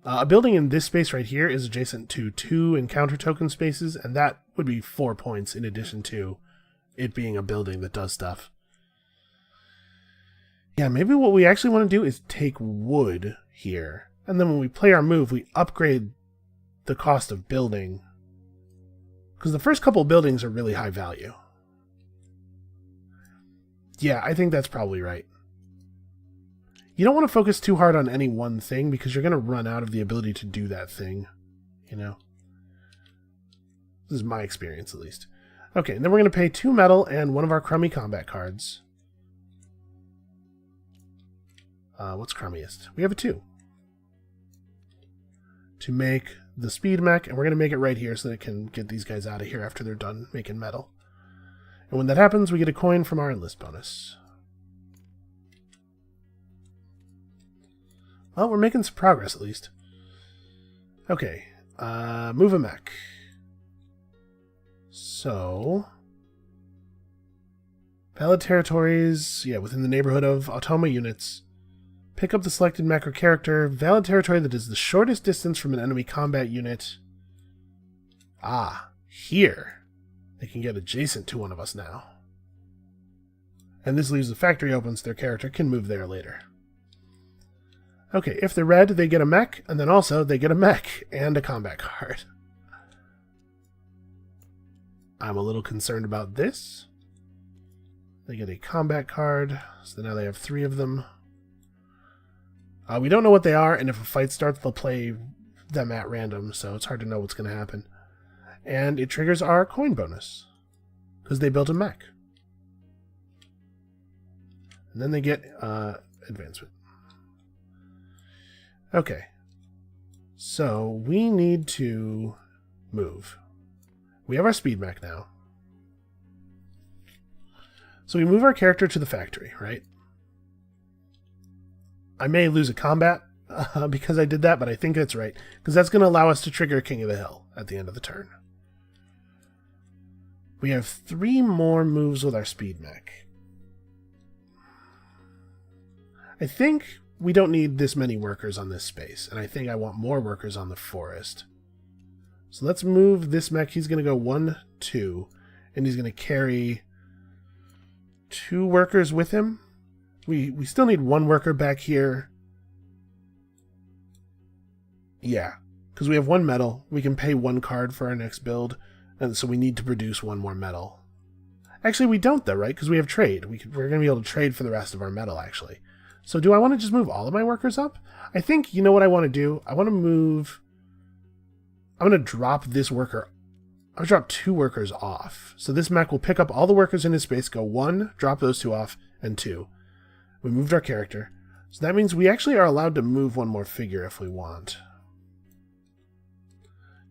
A building in this space right here is adjacent to 2 encounter token spaces, and that would be 4 points in addition to it being a building that does stuff. Yeah, maybe what we actually want to do is take wood here, and then when we play our move, we upgrade the cost of building, because the first couple of buildings are really high value. Yeah, I think that's probably right. You don't want to focus too hard on any one thing because you're going to run out of the ability to do that thing, you know? This is my experience, at least. Okay, and then we're going to pay 2 metal and 1 of our crummy combat cards. What's crummiest? We have a 2. To make the speed mech, and we're going to make it right here so that it can get these guys out of here after they're done making metal. And when that happens, we get a coin from our enlist bonus. Well, we're making some progress, at least. Okay. Move a mech. So, valid territories, yeah, within the neighborhood of Automa units. Pick up the selected mech or character. Valid territory that is the shortest distance from an enemy combat unit. Here. They can get adjacent to one of us now. And this leaves the factory open so their character can move there later. Okay, if they're red, they get a mech, and then also they get a mech and a combat card. I'm a little concerned about this. They get a combat card, so now they have 3 of them. We don't know what they are, and if a fight starts, they'll play them at random, so it's hard to know what's going to happen. And it triggers our coin bonus, because they built a mech. And then they get advancement. Okay. So we need to move. We have our speed mech now. So we move our character to the factory, right? I may lose a combat because I did that, but I think that's right. Because that's going to allow us to trigger King of the Hill at the end of the turn. We have 3 more moves with our speed mech. I think we don't need this many workers on this space, and I think I want more workers on the forest. So let's move this mech. He's going to go 1, 2, and he's going to carry 2 workers with him. We still need 1 worker back here. Yeah, because we have 1 metal. We can pay 1 card for our next build, and so we need to produce 1 more metal. Actually, we don't though, right? Because we have trade. We're going to be able to trade for the rest of our metal, actually. So do I want to just move all of my workers up? I think, you know what I want to do? I want to move... I'm going to drop this worker. I'll drop 2 workers off. So this mech will pick up all the workers in his space, go 1, drop those 2 off, and 2. We moved our character. So that means we actually are allowed to move 1 more figure if we want.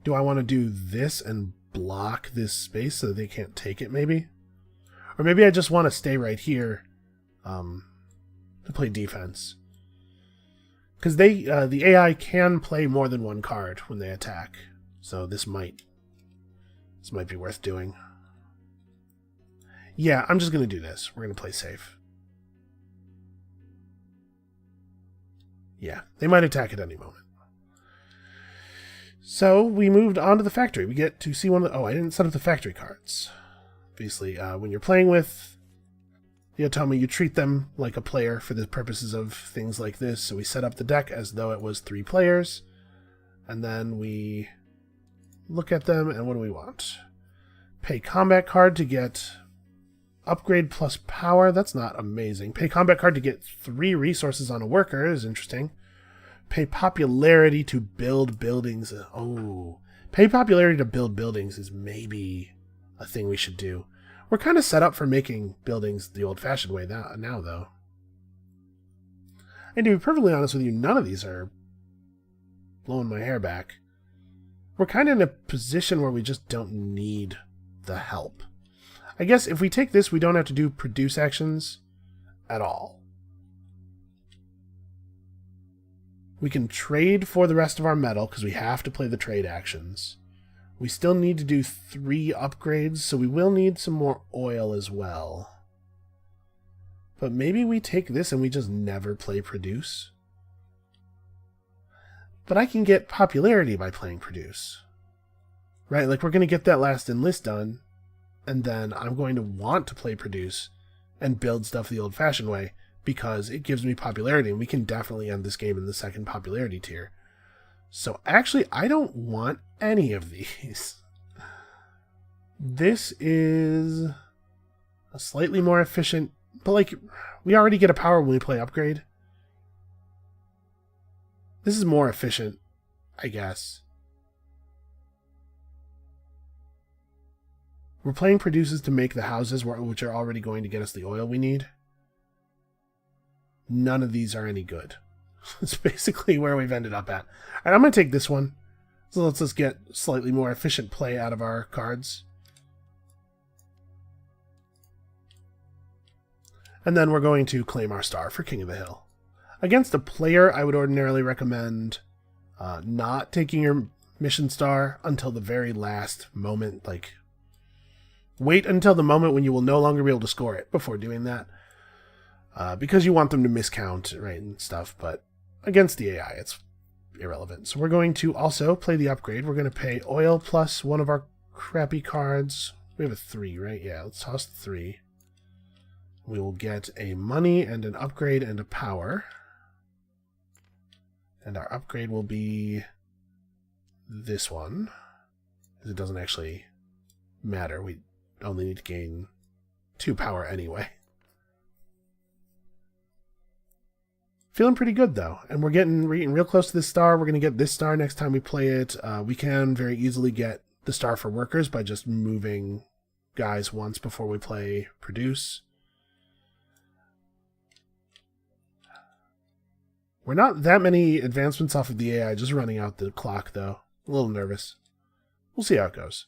Do I want to do this and block this space so that they can't take it, maybe? Or maybe I just want to stay right here to play defense. Because the AI can play more than 1 card when they attack. So this might be worth doing. Yeah, I'm just going to do this. We're going to play safe. Yeah, they might attack at any moment. So we moved on to the factory. We get to see one of the... Oh, I didn't set up the factory cards. Obviously, when you're playing with the Automa, you treat them like a player for the purposes of things like this. So we set up the deck as though it was 3 players. And then we look at them, and what do we want? Pay combat card to get upgrade plus power. That's not amazing. Pay combat card to get 3 resources on a worker is interesting. Pay popularity to build buildings. Oh, pay popularity to build buildings is maybe a thing we should do. We're kind of set up for making buildings the old-fashioned way now, though. And to be perfectly honest with you, none of these are blowing my hair back. We're kind of in a position where we just don't need the help. I guess if we take this, we don't have to do produce actions at all. We can trade for the rest of our metal because we have to play the trade actions. We still need to do 3 upgrades, so we will need some more oil as well. But maybe we take this and we just never play produce. But I can get popularity by playing produce. Right, like we're going to get that last enlist done, and then I'm going to want to play produce and build stuff the old-fashioned way because it gives me popularity, and we can definitely end this game in the 2nd popularity tier. So actually, I don't want any of these. This is a slightly more efficient, but like, we already get a power when we play upgrade. This is more efficient, I guess. We're playing produces to make the houses, which are already going to get us the oil we need. None of these are any good. It's basically where we've ended up at. Alright, I'm going to take this one. So let's just get slightly more efficient play out of our cards. And then we're going to claim our star for King of the Hill. Against a player, I would ordinarily recommend not taking your mission star until the very last moment. Like, wait until the moment when you will no longer be able to score it before doing that. Because you want them to miscount, right, and stuff. But against the AI, it's irrelevant. So we're going to also play the upgrade. We're going to pay oil plus 1 of our crappy cards. We have a 3, right? Yeah, let's toss the 3. We will get a money and an upgrade and a power. And our upgrade will be this one. Because it doesn't actually matter. We only need to gain 2 power anyway. Feeling pretty good, though. And we're getting real close to this star. We're going to get this star next time we play it. We can very easily get the star for workers by just moving guys once before we play produce. We're not that many advancements off of the AI, just running out the clock, though. A little nervous. We'll see how it goes.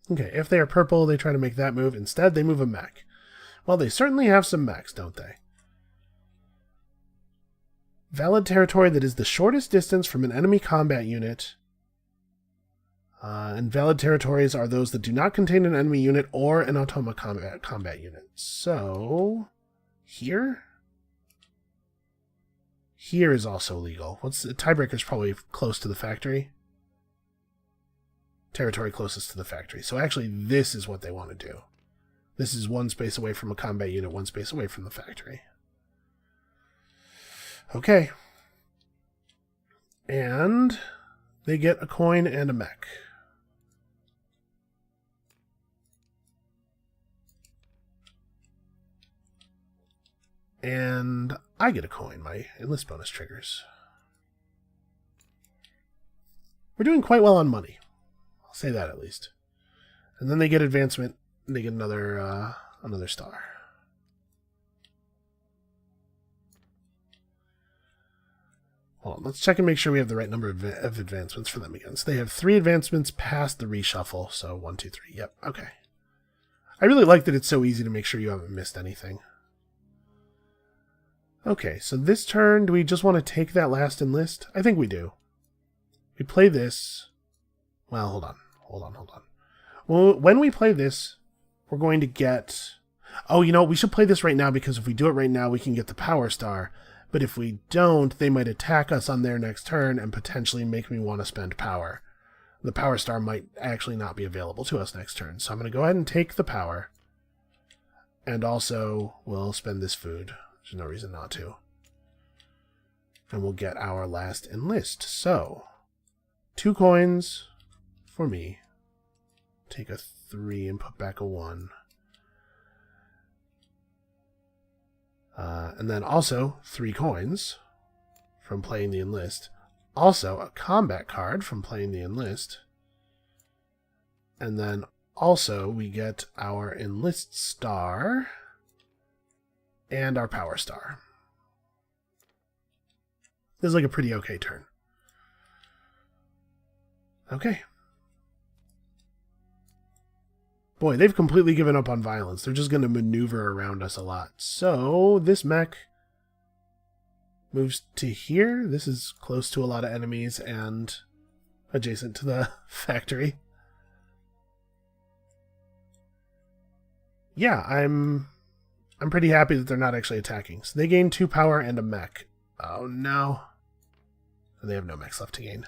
Okay, if they are purple, they try to make that move. Instead, they move a mech. Well, they certainly have some mechs, don't they? Valid territory that is the shortest distance from an enemy combat unit. And valid territories are those that do not contain an enemy unit or an Automa combat unit. So, here? Here is also legal. What's the tiebreaker's probably close to the factory. Territory closest to the factory. So actually, this is what they want to do. This is one space away from a combat unit, one space away from the factory. Okay. And they get a coin and a mech. And I get a coin. My enlist bonus triggers. We're doing quite well on money. I'll say that at least. And then they get advancement. And they get another star. Hold on, let's check and make sure we have the right number of advancements for them again. So they have 3 advancements past the reshuffle. So 1, 2, 3. Yep, okay. I really like that it's so easy to make sure you haven't missed anything. Okay, so this turn, do we just want to take that last enlist? I think we do. We play this. Well, hold on. Well, when we play this, we're going to get... Oh, you know, we should play this right now, because if we do it right now, we can get the power star. But if we don't, they might attack us on their next turn and potentially make me want to spend power. The power star might actually not be available to us next turn. So I'm going to go ahead and take the power. And also, we'll spend this food. There's no reason not to. And we'll get our last enlist. So, 2 coins for me. Take a 3 and put back a 1. And then also 3 coins from playing the enlist. Also a combat card from playing the enlist. And then also we get our enlist star and our power star. This is like a pretty okay turn. Okay. Boy, they've completely given up on violence. They're just going to maneuver around us a lot. So, this mech moves to here. This is close to a lot of enemies and adjacent to the factory. Yeah, I'm pretty happy that they're not actually attacking. So they gain 2 power and a mech. Oh no. They have no mechs left to gain.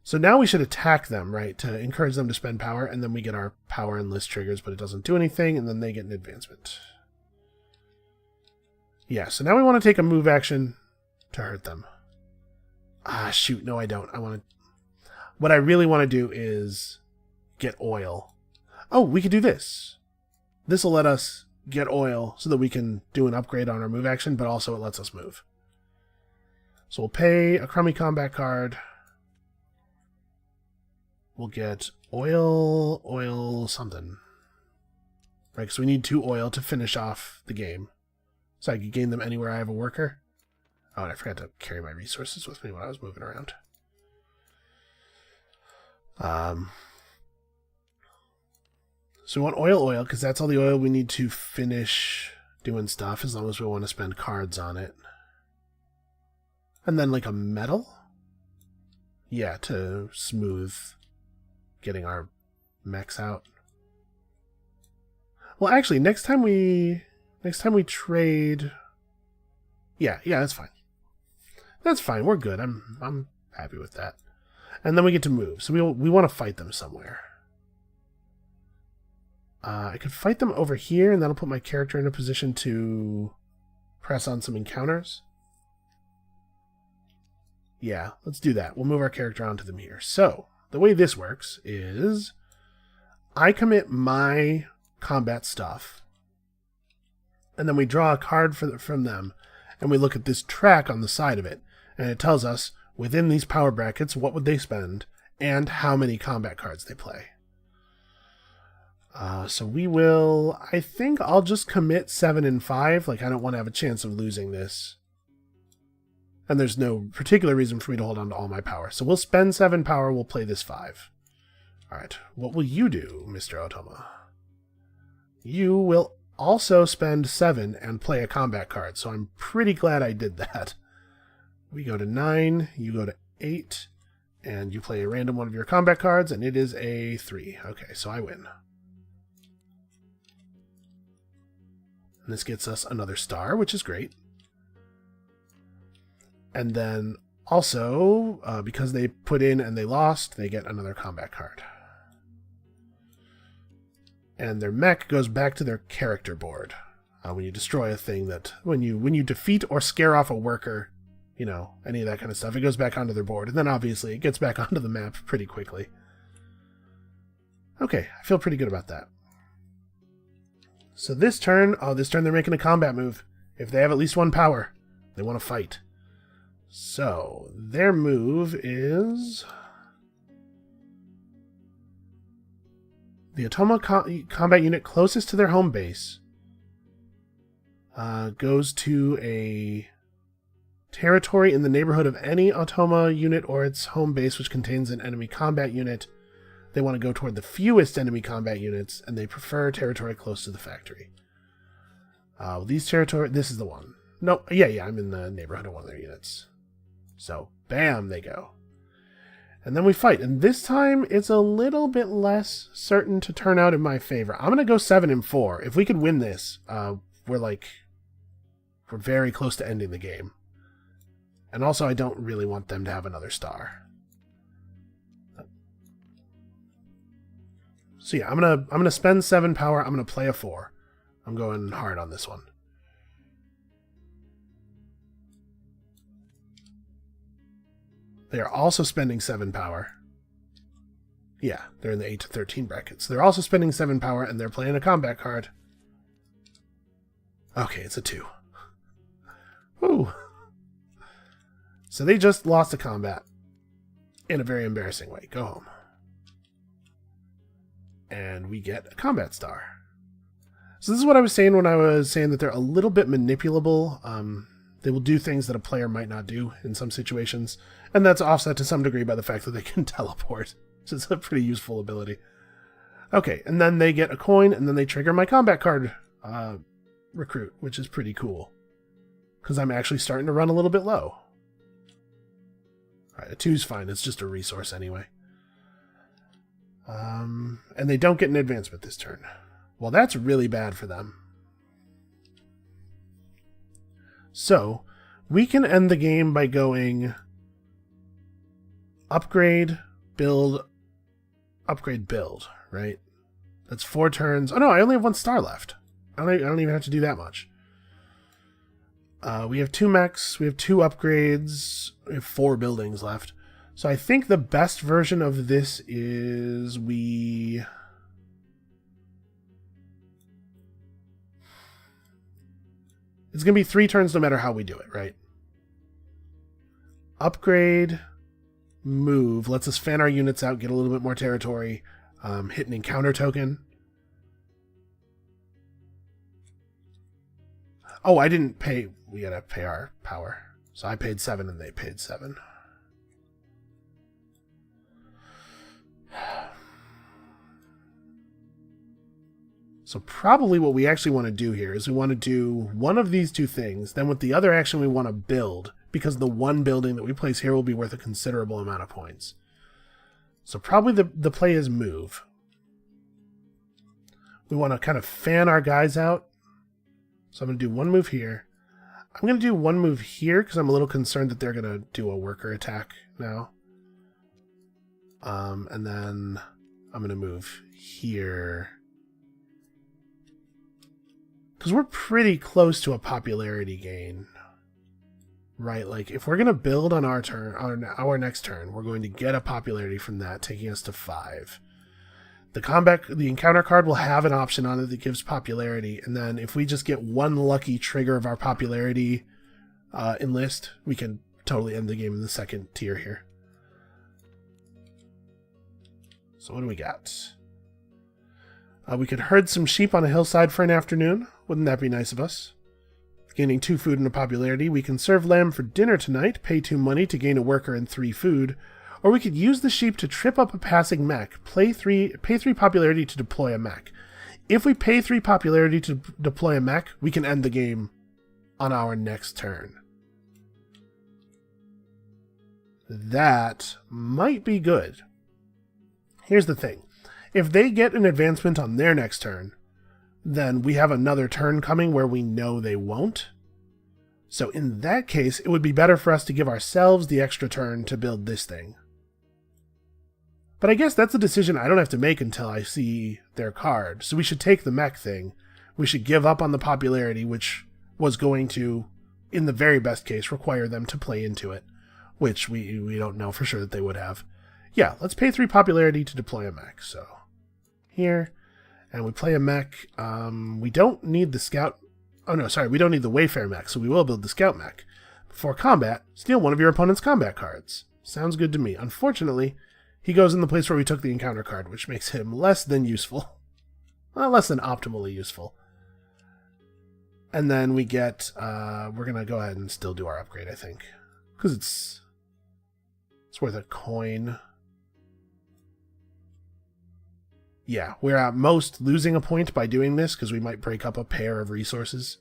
So now we should attack them, right, to encourage them to spend power, and then we get our power enlist triggers, but it doesn't do anything, and then they get an advancement. Yeah, so now we want to take a move action to hurt them. Ah, shoot, no I don't. What I really want to do is get oil. Oh, we could do this. This will let us get oil so that we can do an upgrade on our move action, but also it lets us move. So we'll pay a crummy combat card. We'll get oil something. Right, because we need 2 oil to finish off the game. So I can gain them anywhere I have a worker. Oh, and I forgot to carry my resources with me when I was moving around. So we want oil, because that's all the oil we need to finish doing stuff, as long as we want to spend cards on it. And then like a metal? Yeah, to smooth getting our mechs out. Well, actually, next time we trade... Yeah, that's fine. That's fine, we're good. I'm happy with that. And then we get to move. So we want to fight them somewhere. I could fight them over here, and that'll put my character in a position to press on some encounters. Yeah, let's do that. We'll move our character onto them here. So, the way this works is I commit my combat stuff, and then we draw a card from them, and we look at this track on the side of it, and it tells us, within these power brackets, what would they spend, and how many combat cards they play. So we will, I think I'll just commit 7 and 5, like I don't want to have a chance of losing this. And there's no particular reason for me to hold on to all my power. So we'll spend 7 power, we'll play this 5. Alright, what will you do, Mr. Automa? You will also spend 7 and play a combat card, so I'm pretty glad I did that. We go to 9, you go to 8, and you play a random one of your combat cards, and it is a 3. Okay, so I win. And this gets us another star, which is great. And then also, because they put in and they lost, they get another combat card. And their mech goes back to their character board. When you destroy a thing that... When you defeat or scare off a worker, you know, any of that kind of stuff, it goes back onto their board. And then obviously it gets back onto the map pretty quickly. Okay, I feel pretty good about that. So this turn they're making a combat move. If they have at least 1 power, they want to fight. So their move is... The Automa combat unit closest to their home base goes to a territory in the neighborhood of any Automa unit or its home base which contains an enemy combat unit. They want to go toward the fewest enemy combat units, and they prefer territory close to the factory. This is the one. No, yeah, I'm in the neighborhood of one of their units. So, bam, they go. And then we fight, and this time it's a little bit less certain to turn out in my favor. I'm going to go 7-4. If we could win this, we're very close to ending the game. And also, I don't really want them to have another star. So yeah, I'm gonna spend 7 power. I'm gonna play a 4. I'm going hard on this one. They are also spending 7 power. Yeah, they're in the 8 to 13 brackets. They're also spending 7 power, and they're playing a combat card. Okay, it's a 2. Woo! So they just lost a combat in a very embarrassing way. Go home. And we get a combat star. So this is what I was saying when I was saying that they're a little bit manipulable. They will do things that a player might not do in some situations. And that's offset to some degree by the fact that they can teleport. So it's a pretty useful ability. Okay, and then they get a coin, and then they trigger my combat card recruit, which is pretty cool. Because I'm actually starting to run a little bit low. Alright, a 2's fine. It's just a resource anyway. And they don't get an advancement this turn. Well, that's really bad for them. So, we can end the game by going upgrade, build, upgrade, build, right? That's 4 turns. Oh no, I only have 1 star left. I don't even have to do that much. We have 2 mechs, we have 2 upgrades, we have 4 buildings left. So I think the best version of this is it's going to be 3 turns no matter how we do it, right? Upgrade, move, lets us fan our units out, get a little bit more territory, hit an encounter token. Oh, I didn't pay, we gotta pay our power. So I paid 7 and they paid 7. So probably what we actually want to do here is we want to do one of these 2 things. Then with the other action we want to build, because the one building that we place here will be worth a considerable amount of points. So probably the play is move. We want to kind of fan our guys out. So I'm going to do 1 move here. I'm going to do 1 move here because I'm a little concerned that they're going to do a worker attack now. And then I'm going to move here. Because we're pretty close to a popularity gain, right? Like, if we're going to build on our turn, on our next turn, we're going to get a popularity from that, taking us to 5. The encounter card will have an option on it that gives popularity, and then if we just get 1 lucky trigger of our popularity enlist, we can totally end the game in the 2nd tier here. So what do we got? We could herd some sheep on a hillside for an afternoon. Wouldn't that be nice of us? Gaining 2 food and a popularity, we can serve lamb for dinner tonight, pay 2 money to gain a worker and 3 food, or we could use the sheep to trip up a passing mech, pay 3 popularity to deploy a mech. If we pay 3 popularity to deploy a mech, we can end the game on our next turn. That might be good. Here's the thing. If they get an advancement on their next turn, then we have another turn coming where we know they won't. So in that case, it would be better for us to give ourselves the extra turn to build this thing. But I guess that's a decision I don't have to make until I see their card. So we should take the mech thing. We should give up on the popularity, which was going to, in the very best case, require them to play into it, which we don't know for sure that they would have. Yeah, let's pay 3 popularity to deploy a mech. So here, and we play a mech. We don't need the scout. Oh no, sorry, we don't need the Wayfarer mech, so we will build the scout mech. Before combat, steal one of your opponent's combat cards. Sounds good to me. Unfortunately, he goes in the place where we took the encounter card, which makes him less than useful. Well, less than optimally useful. And then we get, we're going to go ahead and still do our upgrade, I think. Because it's worth a coin. Yeah, we're at most losing a point by doing this, because we might break up a pair of resources.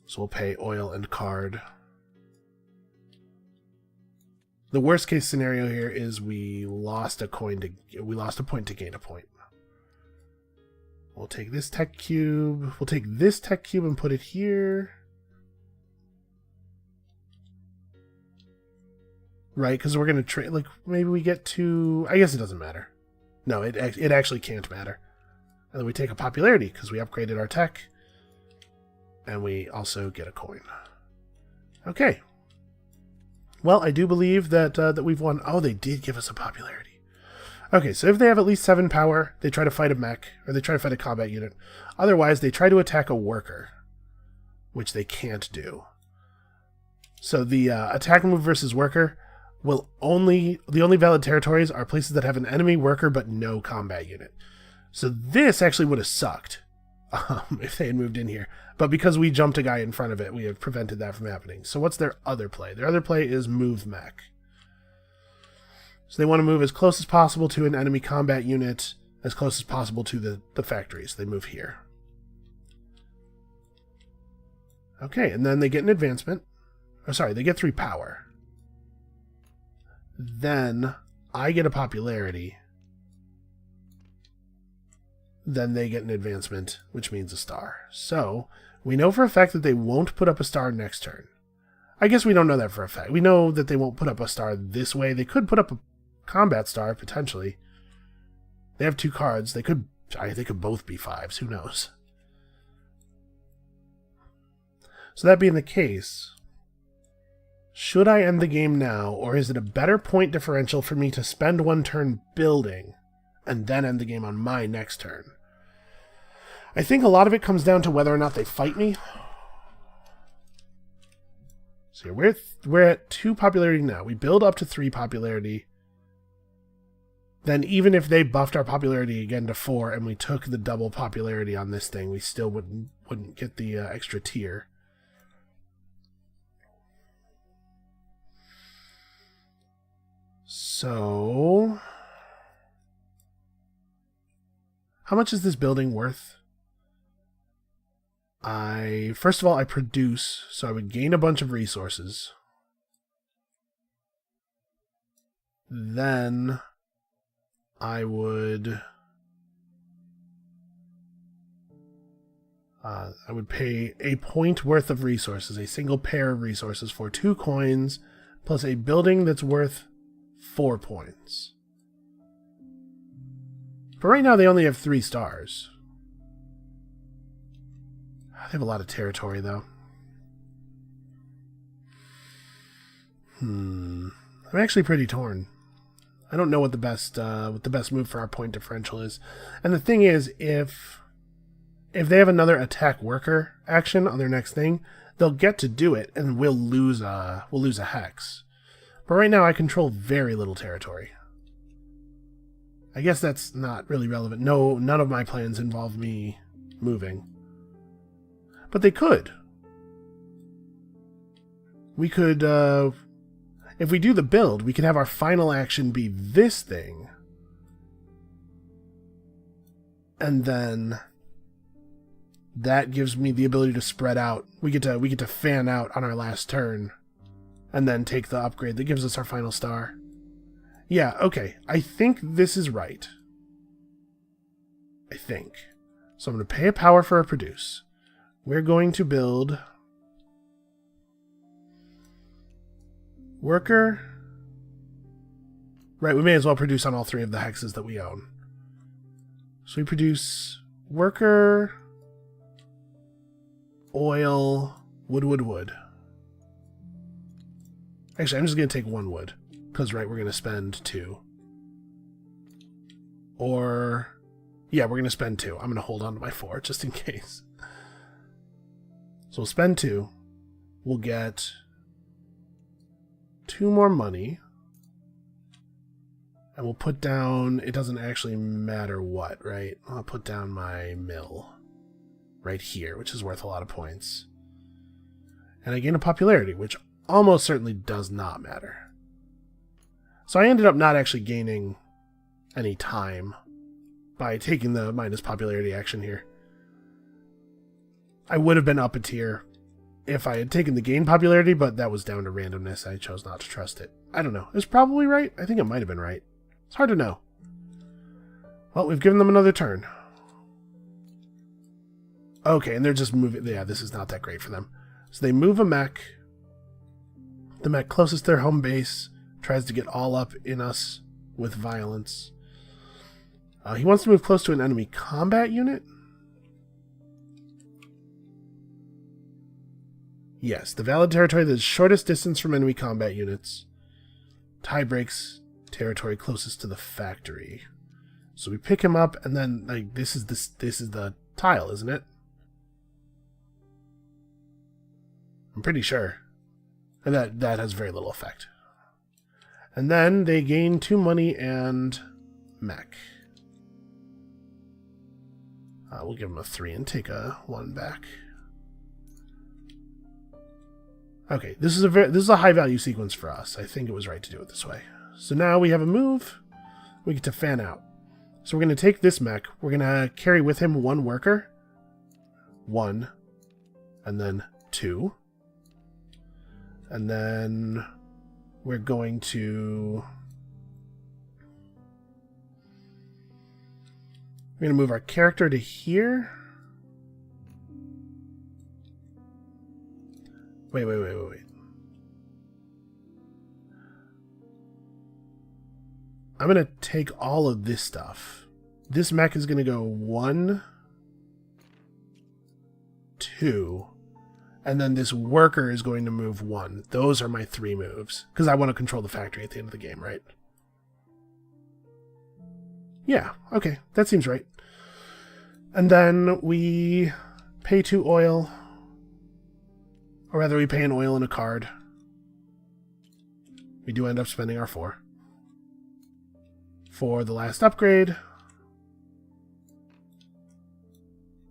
So we'll pay oil and card. The worst case scenario here is we lost a point to gain a point. We'll take this tech cube. We'll take this tech cube and put it here. Right, because we're going to trade, like, maybe we get to, I guess it doesn't matter. No, it actually can't matter. And then we take a popularity because we upgraded our tech. And we also get a coin. Okay. Well, I do believe that we've won. Oh, they did give us a popularity. Okay, so if they have at least 7 power, they try to fight a mech, or they try to fight a combat unit. Otherwise, they try to attack a worker, which they can't do. So the attack move versus worker will the only valid territories are places that have an enemy worker but no combat unit. So this actually would have sucked if they had moved in here. But because we jumped a guy in front of it, we have prevented that from happening. So what's their other play? Their other play is move mech. So they want to move as close as possible to an enemy combat unit, as close as possible to the factories. They move here. Okay, and then they get an advancement. Oh, sorry, they get 3 power. Then I get a popularity. Then they get an advancement, which means a star. So we know for a fact that they won't put up a star next turn. I guess we don't know that for a fact. We know that they won't put up a star this way. They could put up a combat star, potentially. They have 2 cards. They could both be 5s. Who knows? So that being the case, should I end the game now, or is it a better point differential for me to spend 1 turn building and then end the game on my next turn? I think a lot of it comes down to whether or not they fight me. So we're at 2 popularity now. We build up to 3 popularity. Then even if they buffed our popularity again to 4 and we took the double popularity on this thing, we still wouldn't get the extra tier. So how much is this building worth? First of all, I produce, so I would gain a bunch of resources. Then I would pay a point worth of resources, a single pair of resources for 2 coins, plus a building that's worth 4 points. But right now they only have 3 stars. They have a lot of territory, though. I'm actually pretty torn. I don't know what the best move for our point differential is. And the thing is, if they have another attack worker action on their next thing, they'll get to do it, and we'll lose a hex. But right now, I control very little territory. I guess that's not really relevant. No, none of my plans involve me moving. But they could. We could, if we do the build, we could have our final action be this thing. And then that gives me the ability to spread out. We get to fan out on our last turn. And then take the upgrade that gives us our final star. Yeah, okay. I think this is right. I think. So I'm going to pay a power for a produce. We're going to build worker. Right, we may as well produce on all three of the hexes that we own. So we produce worker, oil, wood. Actually, I'm just going to take 1 wood. Because, right, we're going to spend 2. Or, yeah, we're going to spend 2. I'm going to hold on to my 4 just in case. So we'll spend 2. We'll get 2 more money. And we'll put down, it doesn't actually matter what, right? I'll put down my mill right here, which is worth a lot of points. And I gain a popularity, which almost certainly does not matter. So I ended up not actually gaining any time by taking the minus popularity action here. I would have been up a tier if I had taken the gain popularity, but that was down to randomness. I chose not to trust it. I don't know. It was probably right. I think it might have been right. It's hard to know. Well, we've given them another turn. Okay, and they're just moving. Yeah, this is not that great for them. So they move a mech. The mech closest to their home base tries to get all up in us with violence. He wants to move close to an enemy combat unit. Yes, the valid territory that is shortest distance from enemy combat units. Tie breaks territory closest to the factory. So we pick him up, and then like this is the tile, isn't it? I'm pretty sure. And that has very little effect. And then they gain 2 money and mech. We'll give them a 3 and take a 1 back. Okay, this is a high value sequence for us. I think it was right to do it this way. So now we have a move. We get to fan out. So we're going to take this mech. We're going to carry with him 1 worker. 1. And then 2. And then we're going to move our character to here. Wait. I'm going to take all of this stuff. This mech is going to go 1, 2, and then this worker is going to move 1. Those are my 3 moves, because I want to control the factory at the end of the game, right? Yeah, okay, that seems right. And then we pay 2 oil, or rather we pay an oil and a card. We do end up spending our 4. For the last upgrade,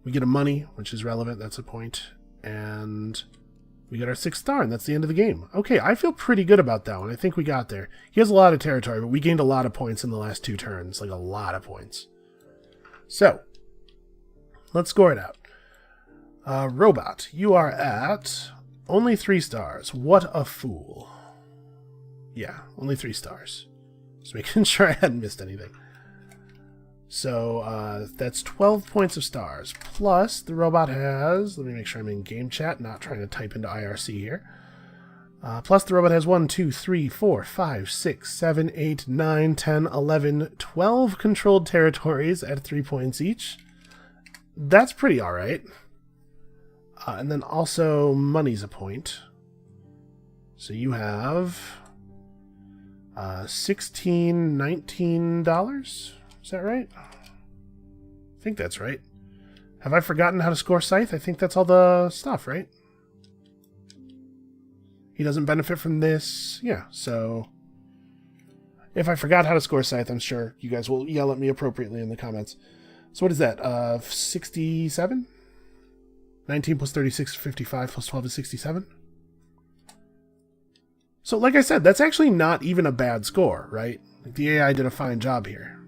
we get a money, which is relevant, that's a point, and we get our 6th star, and that's the end of the game. Okay, I feel pretty good about that one. I think we got there. He has a lot of territory, but we gained a lot of points in the last 2 turns, like a lot of points. So, let's score it out. Robot, you are at only 3 stars. What a fool. Yeah, only 3 stars. Just making sure I hadn't missed anything. So that's 12 points of stars. Plus, the robot has... Let me make sure I'm in game chat, not trying to type into IRC here. Plus, the robot has 1, 2, 3, 4, 5, 6, 7, 8, 9, 10, 11, 12 controlled territories at 3 points each. That's pretty alright. And then also, money's a point. So you have... $16, $19? Is that right? I think that's right. Have I forgotten how to score Scythe? I think that's all the stuff, right? He doesn't benefit from this. Yeah, so... If I forgot how to score Scythe, I'm sure you guys will yell at me appropriately in the comments. So what is that? 67? 19 plus 36 is 55, plus 12 is 67. So like I said, that's actually not even a bad score, right? Like the AI did a fine job here.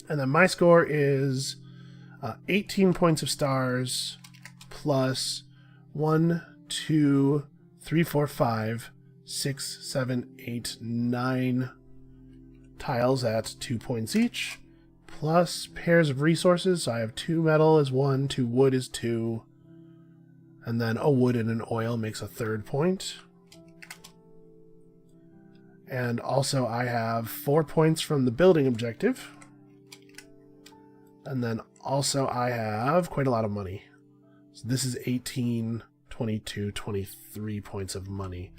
And then my score is 18 points of stars plus 1, 2, 3, 4, 5, 6, 7, 8, 9 tiles at 2 points each, plus pairs of resources. So I have 2 metal is 1, 2 wood is 2, and then a wood and an oil makes a 3rd point. And also I have 4 points from the building objective. And then also I have quite a lot of money. So this is 18, 22, 23 points of money.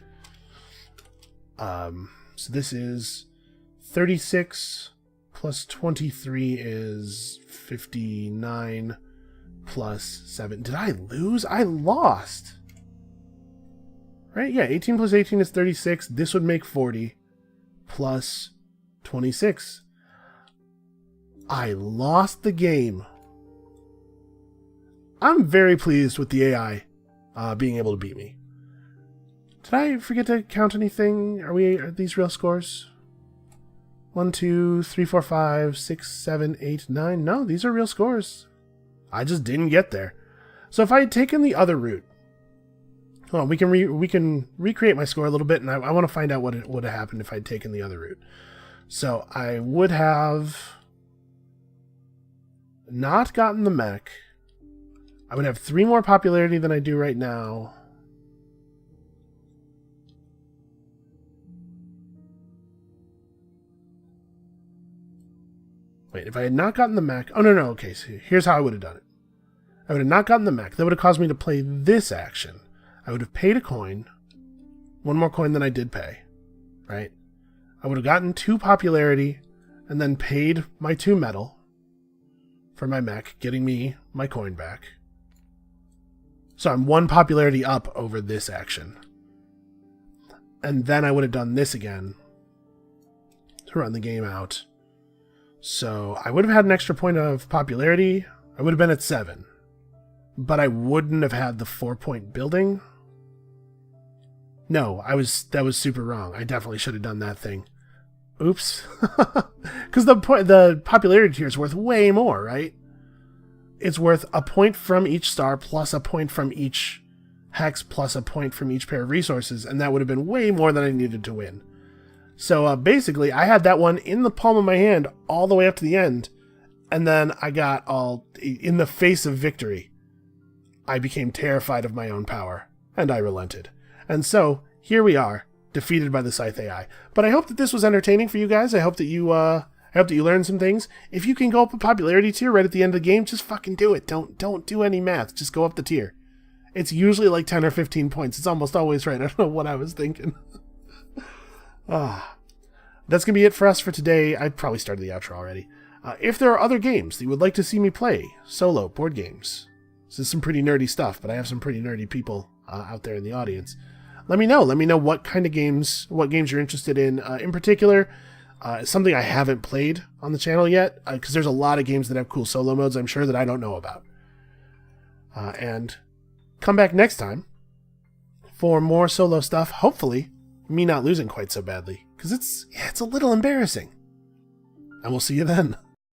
So this is 36 plus 23 is 59 plus 7. Did I lose? I lost. Right? Yeah, 18 plus 18 is 36. This would make 40 plus 26. I lost the game. I'm very pleased with the AI being able to beat me. Did I forget to count anything? Are these real scores? 1, 2, 3, 4, 5, 6, 7, 8, 9. No, these are real scores. I just didn't get there. So if I had taken the other route, hold on, we can recreate my score a little bit, and I want to find out what would have happened if I'd taken the other route. So I would have not gotten the mech. I would have 3 more popularity than I do right now. Wait, if I had not gotten the mech... Oh, no, okay, so here's how I would have done it. I would have not gotten the mech. That would have caused me to play this action. I would have paid a coin. 1 more coin than I did pay. Right? I would have gotten 2 popularity, and then paid my 2 metal for my mech, getting me my coin back. So I'm 1 popularity up over this action. And then I would have done this again to run the game out. So I would have had an extra point of popularity. I would have been at 7. But I wouldn't have had the 4-point building. No, that was super wrong. I definitely should have done that thing. Oops. Because the popularity tier is worth way more, right? It's worth a point from each star plus a point from each hex plus a point from each pair of resources, and that would have been way more than I needed to win. So basically, I had that one in the palm of my hand all the way up to the end, and then I got all in the face of victory. I became terrified of my own power, and I relented. And so, here we are, defeated by the Scythe AI. But I hope that this was entertaining for you guys. I hope that you learned some things. If you can go up a popularity tier right at the end of the game, just fucking do it. Don't do any math. Just go up the tier. It's usually like 10 or 15 points. It's almost always right. I don't know what I was thinking. That's going to be it for us for today. I probably started the outro already. If there are other games that you would like to see me play, solo, board games, this is some pretty nerdy stuff, but I have some pretty nerdy people out there in the audience. Let me know. Let me know what kind of games, what games you're interested in. In particular, something I haven't played on the channel yet, because there's a lot of games that have cool solo modes, I'm sure, that I don't know about. And come back next time for more solo stuff, hopefully me not losing quite so badly, because it's a little embarrassing. And we'll see you then.